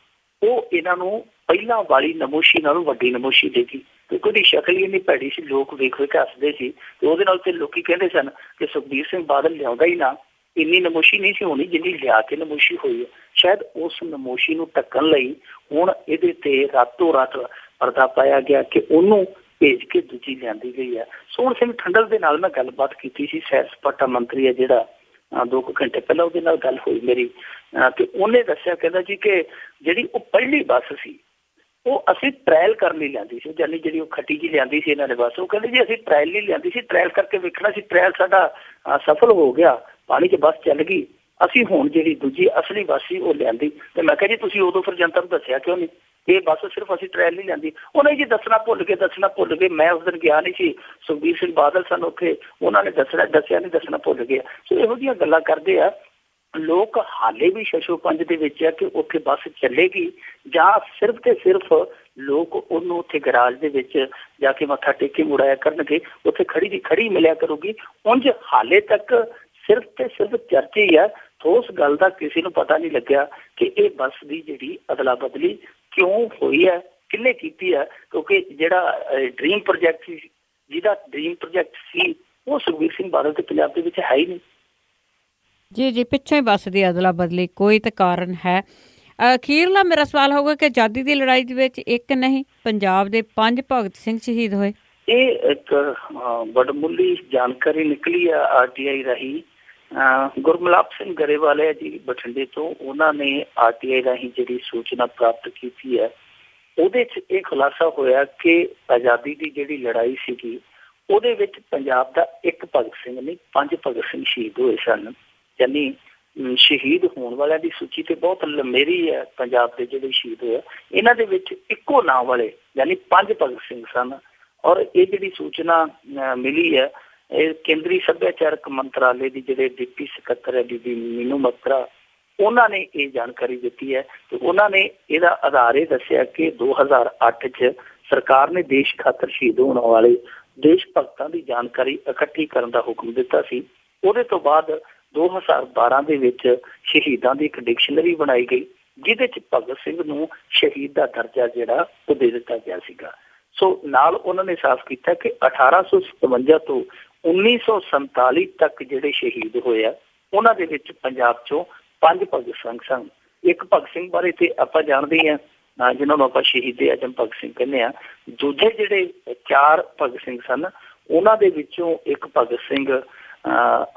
ਉਹ ਇਹਨਾਂ ਨੂੰ ਪਹਿਲਾਂ ਵਾਲੀ ਨਮੋਸ਼ੀ ਨਾਲੋਂ ਵੱਡੀ ਨਮੋਸ਼ੀ ਦੇਗੀ ਕਿਉਂਕਿ ਉਹਦੀ ਸ਼ਕਲ ਹੀ ਇੰਨੀ ਭੈੜੀ ਸੀ, ਲੋਕ ਵੇਖ ਵੇਖ ਹੱਸਦੇ ਸੀ। ਤੇ ਉਹਦੇ ਨਾਲ ਤੇ ਲੋਕੀ ਕਹਿੰਦੇ ਸਨ ਕਿ ਸੁਖਬੀਰ ਸਿੰਘ ਬਾਦਲ ਲਿਆਉਂਦਾ ਹੀ ਨਾ, ਇੰਨੀ ਨਮੋਸ਼ੀ ਨਹੀਂ ਸੀ ਹੋਣੀ ਜਿੰਨੀ ਲਿਆ ਕੇ ਨਮੋਸ਼ੀ ਹੋਈ ਹੈ। ਸ਼ਾਇਦ ਉਸ ਨਮੋਸ਼ੀ ਨੂੰ ਢੱਕਣ ਲਈ ਹੁਣ ਇਹਦੇ ਤੇ ਰਾਤੋਂ ਰਾਤ ਪਰਦਾ ਪਾਇਆ ਗਿਆ ਕਿ ਉਹਨੂੰ ਭੇਜ ਕੇ ਦੂਜੀ ਲਿਆਂਦੀ ਗਈ ਹੈ। ਸੋਹਣ ਸਿੰਘ ਠੰਡਲ ਦੇ ਨਾਲ ਮੈਂ ਗੱਲਬਾਤ ਕੀਤੀ ਸੀ, ਸੈਰ ਸਪਾਟਾ ਮੰਤਰੀ ਹੈ ਜਿਹੜਾ, 2 ਘੰਟੇ ਪਹਿਲਾਂ ਉਹਦੇ ਨਾਲ ਗੱਲ ਹੋਈ ਮੇਰੀ, ਤੇ ਉਹਨੇ ਦੱਸਿਆ, ਕਹਿੰਦਾ ਜੀ ਕਿ ਜਿਹੜੀ ਉਹ ਪਹਿਲੀ ਬੱਸ ਸੀ ਉਹ ਅਸੀਂ ਟਰਾਇਲ ਕਰਨ ਲਈ ਲਿਆਂਦੀ ਸੀ, ਯਾਨੀ ਜਿਹੜੀ ਉਹ ਖੱਟੀ ਜੀ ਲਿਆਂਦੀ ਸੀ ਇਹਨਾਂ ਨੇ ਬੱਸ, ਉਹ ਕਹਿੰਦੇ ਜੀ ਅਸੀਂ ਟਰਾਇਲ ਲਈ ਲਿਆਂਦੀ ਸੀ, ਟਰਾਇਲ ਕਰਕੇ ਵੇਖਣਾ ਸੀ, ਟਰਾਇਲ ਸਾਡਾ ਸਫਲ ਹੋ ਗਿਆ, ਪਾਣੀ 'ਚ ਬੱਸ ਚੱਲ ਗਈ, ਅਸੀਂ ਹੁਣ ਜਿਹੜੀ ਦੂਜੀ ਅਸਲੀ ਬੱਸ ਸੀ ਉਹ ਲਿਆਂਦੀ। ਤੇ ਮੈਂ ਕਿਹਾ ਜੀ ਤੁਸੀਂ ਉਦੋਂ ਫਿਰ ਜਨਤਾ ਨੂੰ ਦੱਸਿਆ ਕਿਉਂ ਨਹੀਂ, ਇਹ ਬੱਸ ਸਿਰਫ ਅਸੀਂ ਟਰਾਇਲ ਨਹੀਂ ਲਿਆਂਦੀ। ਉਹ ਨਹੀਂ ਜੀ ਦੱਸਣਾ ਭੁੱਲ ਗਏ, ਮੈਂ ਉਸ ਦਿਨ ਗਿਆ ਨਹੀਂ ਸੀ, ਸੁਖਬੀਰ ਸਿੰਘ ਬਾਦਲ ਸਨ ਉੱਥੇ, ਉਹਨਾਂ ਨੇ ਦੱਸਣਾ ਭੁੱਲ ਗਏ। ਸੋ ਇਹੋ ਜਿਹੀਆਂ ਗੱਲਾਂ ਕਰਦੇ ਆ ਲੋਕ। ਹਾਲੇ ਵੀ ਸ਼ਸ਼ੋ ਪੰਜ ਦੇ ਵਿੱਚ ਹੈ ਕਿ ਉੱਥੇ ਬੱਸ ਚੱਲੇਗੀ ਜਾਂ ਸਿਰਫ ਤੇ ਸਿਰਫ ਲੋਕ ਉਹਨੂੰ ਉੱਥੇ ਗਰਾਜ ਦੇ ਵਿੱਚ ਜਾ ਕੇ ਮੱਥਾ ਟੇਕ ਕੇ ਮੁੜਾਇਆ ਕਰਨਗੇ, ਉੱਥੇ ਖੜੀ ਦੀ ਖੜੀ ਮਿਲਿਆ ਕਰੂਗੀ। ਉਂਝ ਹਾਲੇ ਤੱਕ ਸਿਰਫ ਤੇ ਸਿਰਫ ਚਰਚੇ ਹੀ ਆ। ਠੋਸ ਗੱਲ ਦਾ ਕਿਸੇ ਨੂੰ ਪਤਾ ਨਹੀਂ ਲੱਗਿਆ ਕਿ ਇਹ ਬੱਸ ਦੀ ਜਿਹੜੀ ਅਦਲਾ ਬਦਲੀ ਕਿਉਂ ਹੋਈ ਹੈ, ਕਿੰਨੇ ਕੀਤੀ ਹੈ। ਕਿਉਂਕਿ ਜਿਹੜਾ ਡ੍ਰੀਮ ਪ੍ਰੋਜੈਕਟ ਸੀ, ਜਿਹਦਾ ਡ੍ਰੀਮ ਪ੍ਰੋਜੈਕਟ ਸੀ, ਉਹ ਸੁਖਬੀਰ ਸਿੰਘ ਬਾਦਲ ਤੇ ਪੰਜਾਬ ਦੇ ਵਿੱਚ ਹੈ ਹੀ ਨਹੀਂ। ਜੀ ਪਿੱਛੋਂ ਹੀ ਬੱਸ ਦੀ ਅਦਲਾ ਬਦਲੀ, ਕੋਈ ਤਾਂ ਕਾਰਨ ਹੈ। ਅਖੀਰਲਾ ਮੇਰਾ ਸਵਾਲ ਹੋਊਗਾ ਕਿ ਆਜ਼ਾਦੀ ਦੀ ਲੜਾਈ ਦੇ ਵਿੱਚ ਇੱਕ ਨਹੀਂ, ਪੰਜਾਬ ਦੇ 5 ਭਗਤ ਸਿੰਘ ਸ਼ਹੀਦ ਹੋਏ। ਇਹ ਇੱਕ ਵਡਮੁੱਲੀ ਜਾਣਕਾਰੀ ਨਿਕਲੀ ਆ RTI ਰਾਹੀਂ। ਗੁਰਮਲਾਪ ਸਿੰਘ ਗਰੇਵਾਲ ਹੈ ਜੀ ਬਠਿੰਡੇ ਤੋਂ, ਉਹਨਾਂ ਨੇ RTI ਰਾਹੀਂ ਜਿਹੜੀ ਸੂਚਨਾ ਪ੍ਰਾਪਤ ਕੀਤੀ ਹੈ, ਉਹਦੇ 'ਚ ਇਹ ਖੁਲਾਸਾ ਹੋਇਆ ਕਿ ਆਜ਼ਾਦੀ ਦੀ ਜਿਹੜੀ ਲੜਾਈ ਸੀਗੀ ਉਹਦੇ ਵਿੱਚ ਪੰਜਾਬ ਦਾ ਇੱਕ ਭਗਤ ਸਿੰਘ ਨਹੀਂ, 5 ਭਗਤ ਸਿੰਘ ਸ਼ਹੀਦ ਹੋਏ ਸਨ। ਯਾਨੀ ਸ਼ਹੀਦ ਹੋਣ ਵਾਲਿਆਂ ਦੀ ਸੂਚੀ ਤੇ ਬਹੁਤ ਲੰਮੇਰੀ ਹੈ। ਪੰਜਾਬ ਦੇ ਜਿਹੜੇ ਸ਼ਹੀਦ ਹੋਏ, ਇਹਨਾਂ ਦੇ ਵਿੱਚ ਇੱਕੋ ਨਾਂ ਵਾਲੇ ਯਾਨੀ 5 ਭਗਤ ਸਿੰਘ ਸਨ। ਔਰ ਇਹ ਜਿਹੜੀ ਸੂਚਨਾ ਮਿਲੀ ਹੈ, ਇਹ ਕੇਂਦਰੀ ਸੱਭਿਆਚਾਰਕ ਮੰਤਰਾਲੇ ਦੀ ਜਿਹੜੇ ਡਿਪਟੀ ਸਕੱਤਰ ਹੈ ਬੀਬੀ ਮੀਨੂ ਮੱਤਰਾ, ਉਹਨਾਂ ਨੇ ਇਹ ਜਾਣਕਾਰੀ ਦਿੱਤੀ ਹੈ। ਤੇ ਉਹਨਾਂ ਨੇ ਇਹਦਾ ਆਧਾਰ ਇਹ ਦੱਸਿਆ ਕਿ 2008 'ਚ ਸਰਕਾਰ ਨੇ ਦੇਸ਼ ਖਾਤਰ ਸ਼ਹੀਦ ਹੋਣ ਵਾਲੇ ਦੇਸ਼ ਭਗਤਾਂ ਦੀ ਜਾਣਕਾਰੀ ਇਕੱਠੀ ਕਰਨ ਦਾ ਹੁਕਮ ਦਿੱਤਾ ਸੀ। ਉਹਦੇ ਤੋਂ ਬਾਅਦ 2012 ਦੇ ਵਿੱਚ ਸ਼ਹੀਦਾਂ ਦੀ ਇੱਕ ਡਿਕਸ਼ਨਰੀ ਬਣਾਈ ਗਈ, ਜਿਹਦੇ 'ਚ ਭਗਤ ਸਿੰਘ ਨੂੰ ਸ਼ਹੀਦ ਦਾ ਦਰਜਾ ਜਿਹੜਾ ਉਹ ਦੇ ਦਿੱਤਾ ਗਿਆ ਸੀਗਾ। ਸੋ ਨਾਲ ਉਹਨਾਂ ਨੇ ਸਾਫ਼ ਕੀਤਾ ਕਿ 1857 ਤੋਂ 1947 ਤੱਕ ਜਿਹੜੇ ਸ਼ਹੀਦ ਹੋਏ ਆ, ਉਹਨਾਂ ਦੇ ਵਿੱਚ ਪੰਜਾਬ 'ਚੋਂ 5 ਭਗਤ ਸਿੰਘ ਸਨ। ਇੱਕ ਭਗਤ ਸਿੰਘ ਬਾਰੇ ਤੇ ਆਪਾਂ ਜਾਣਦੇ ਹੀ ਹਾਂ, ਜਿਹਨਾਂ ਨੂੰ ਆਪਾਂ ਸ਼ਹੀਦ ਆਜਮ ਭਗਤ ਸਿੰਘ ਕਹਿੰਦੇ ਹਾਂ। ਦੂਜੇ ਜਿਹੜੇ 4 ਭਗਤ ਸਿੰਘ ਸਨ, ਉਹਨਾਂ ਦੇ ਵਿੱਚੋਂ ਇੱਕ ਭਗਤ ਸਿੰਘ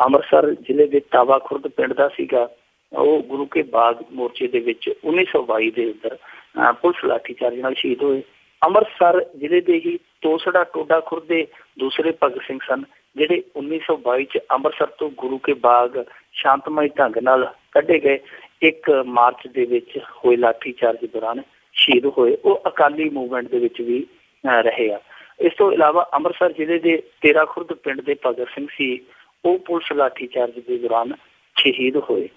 ਅੰਮ੍ਰਿਤਸਰ ਜ਼ਿਲ੍ਹੇ ਦੇ ਤਾਵਾ ਖੁਰਦ ਪਿੰਡ ਦਾ ਸੀਗਾ। ਉਹ ਗੁਰੂ ਕੇ ਬਾਗ ਮੋਰਚੇ ਦੇ ਵਿੱਚ 1922 ਦੇ ਉੱਧਰ ਪੁਲਿਸ ਲਾਠੀਚਾਰਜ ਨਾਲ ਸ਼ਹੀਦ ਹੋਏ। ਅੰਮ੍ਰਿਤਸਰ ਜ਼ਿਲ੍ਹੇ ਦੇ ਹੀ ਤੋਸੜਾ ਟੋਡਾ ਖੁਰਦ ਦੇ ਦੂਸਰੇ ਭਗਤ ਸਿੰਘ ਸਨ, ਜਿਹੜੇ 1922 'ਚ ਅੰਮ੍ਰਿਤਸਰ ਤੋਂ ਗੁਰੂ ਕੇ ਬਾਗ ਸ਼ਾਂਤਮਈ ਢੰਗ ਨਾਲ ਕੱਢੇ ਗਏ ਇੱਕ ਮਾਰਚ ਦੇ ਵਿੱਚ ਹੋਏ ਲਾਠੀਚਾਰਜ ਦੌਰਾਨ ਸ਼ਹੀਦ ਹੋਏ। ਉਹ ਅਕਾਲੀ ਮੂਵਮੈਂਟ ਦੇ ਵਿੱਚ ਵੀ ਰਹੇ ਆ। ਇਸ ਤੋਂ ਇਲਾਵਾ ਅੰਮ੍ਰਿਤਸਰ ਜ਼ਿਲ੍ਹੇ ਦੇ ਤੇਰਾ ਖੁਰਦ ਪਿੰਡ ਦੇ ਭਗਤ ਸਿੰਘ ਸੀ, ਉਹ ਪੁਲਿਸ ਲਾਠੀਚਾਰਜ ਦੇ ਦੌਰਾਨ ਸ਼ਹੀਦ ਹੋਏ।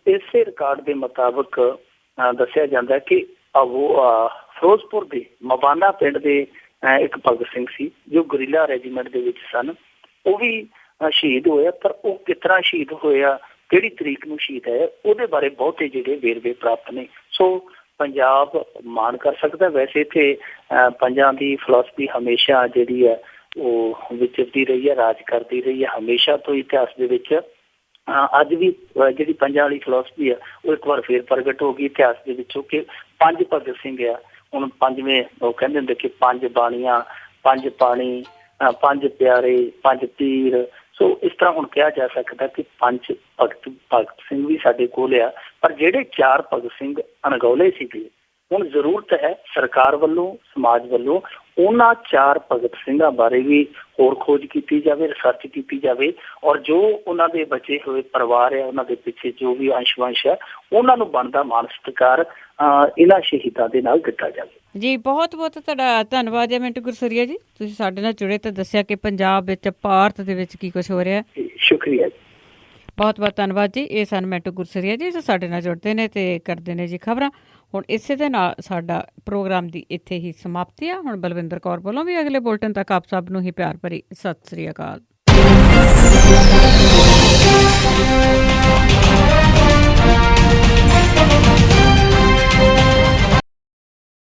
ਇਸੇ ਰਿਕਾਰਡ ਦੇ ਮੁਤਾਬਕ ਦੱਸਿਆ ਜਾਂਦਾ ਕਿ ਫਿਰੋਜ਼ਪੁਰ ਦੇ ਮਵਾਨਾ ਪਿੰਡ ਦੇ ਇੱਕ ਭਗਤ ਸਿੰਘ ਸੀ, ਜੋ ਗੁਰੀਲਾ ਰੈਜੀਮੈਂਟ ਦੇ ਵਿੱਚ ਸਨ, ਉਹ ਵੀ ਸ਼ਹੀਦ ਹੋਇਆ। ਪਰ ਉਹ ਕਿਸ ਤਰ੍ਹਾਂ ਸ਼ਹੀਦ ਹੋਇਆ, ਕਿਹੜੀ ਤਰੀਕ ਨੂੰ ਸ਼ਹੀਦ ਹੈ, ਉਹਦੇ ਬਾਰੇ ਬਹੁਤੇ ਜਿਹੜੇ ਵੇਰਵੇ ਪ੍ਰਾਪਤ ਨੇ। ਸੋ ਪੰਜਾਬ ਮਾਣ ਕਰ ਸਕਦਾ। ਵੈਸੇ ਤੇ ਪੰਜਾਂ ਦੀ ਫਿਲਾਸਫੀ ਹਮੇਸ਼ਾ ਜਿਹੜੀ ਹੈ ਉਹ ਵਿਚਰਦੀ ਰਹੀ ਹੈ, ਰਾਜ ਕਰਦੀ ਰਹੀ ਹੈ ਹਮੇਸ਼ਾ ਤੋਂ ਇਤਿਹਾਸ ਦੇ ਵਿੱਚ। ਅੱਜ ਵੀ ਜਿਹੜੀ ਪੰਜਾਂ ਵਾਲੀ ਫਿਲਾਸਫੀ ਆ ਉਹ ਇੱਕ ਵਾਰ ਫੇਰ ਪ੍ਰਗਟ ਹੋ ਗਈ ਇਤਿਹਾਸ ਦੇ ਵਿੱਚੋਂ ਕਿ 5 ਭਗਤ ਸਿੰਘ ਆ। ਹੁਣ 5ਵੇਂ ਉਹ ਕਹਿੰਦੇ ਹੁੰਦੇ ਕਿ 5 ਬਾਣੀਆਂ, 5 ਪਾਣੀ, 5 ਪਿਆਰੇ, 5 ਪੀਰ। ਸੋ ਇਸ ਤਰ੍ਹਾਂ ਹੁਣ ਕਿਹਾ ਜਾ ਸਕਦਾ ਕਿ 5 ਭਗਤ ਸਿੰਘ ਵੀ ਸਾਡੇ ਕੋਲ ਆ। ਪਰ ਜਿਹੜੇ 4 ਭਗਤ ਸਿੰਘ ਅਣਗੌਲੇ ਸੀਗੇ, ਹੁਣ ਜ਼ਰੂਰਤ ਹੈ ਸਰਕਾਰ ਵੱਲੋਂ, ਸਮਾਜ ਵੱਲੋਂ ਉਹਨਾਂ 4 ਭਗਤ ਸਿੰਘਾਂ ਬਾਰੇ ਵੀ ਹੋਰ ਖੋਜ ਕੀਤੀ ਜਾਵੇ, ਰਿਸਰਚ ਕੀਤੀ ਜਾਵੇ। ਔਰ ਜੋ ਉਹਨਾਂ ਦੇ ਬਚੇ ਹੋਏ ਪਰਿਵਾਰ ਹੈ, ਉਹਨਾਂ ਦੇ ਪਿੱਛੇ ਜੋ ਵੀ ਅੰਸ਼ ਹੈ, ਉਹਨਾਂ ਨੂੰ ਬਣਦਾ ਮਾਣ ਸਤਿਕਾਰ ਇਹਨਾਂ ਸ਼ਹੀਦਾਂ ਦੇ ਨਾਲ ਦਿੱਤਾ ਜਾਵੇ। ਜੀ ਬਹੁਤ ਬਹੁਤ ਤੁਹਾਡਾ ਧੰਨਵਾਦ ਹੈ ਮਿੰਟੂ ਗੁਰਸਰੀਆ ਜੀ, ਤੁਸੀਂ ਸਾਡੇ ਨਾਲ ਜੁੜੇ ਤੇ ਦੱਸਿਆ ਕਿ ਪੰਜਾਬ ਵਿੱਚ, ਭਾਰਤ ਦੇ ਵਿੱਚ ਕੀ ਕੁਛ ਹੋ ਰਿਹਾ। ਸ਼ੁਕਰੀਆ ਜੀ, ਬਹੁਤ ਬਹੁਤ ਧੰਨਵਾਦ ਜੀ। ਇਹ ਸਨ ਮਿੰਟੂ ਗੁਰਸਰੀਆ ਜੀ, ਜੋ ਸਾਡੇ ਨਾਲ ਜੁੜਦੇ ਨੇ ਤੇ ਕਰਦੇ ਨੇ ਜੀ ਖਬਰਾਂ। ਹੁਣ ਇਸੇ ਦੇ ਨਾਲ ਸਾਡਾ ਪ੍ਰੋਗਰਾਮ ਦੀ ਇੱਥੇ ਹੀ ਸਮਾਪਤੀ ਆ। ਹੁਣ ਬਲਵਿੰਦਰ ਕੌਰ ਵੱਲੋਂ ਵੀ ਅਗਲੇ ਬੁਲਟਨ ਤੱਕ ਆਪ ਸਭ ਨੂੰ ਹੀ ਪਿਆਰ ਭਰੀ ਸਤਿ ਸ੍ਰੀ ਅਕਾਲ।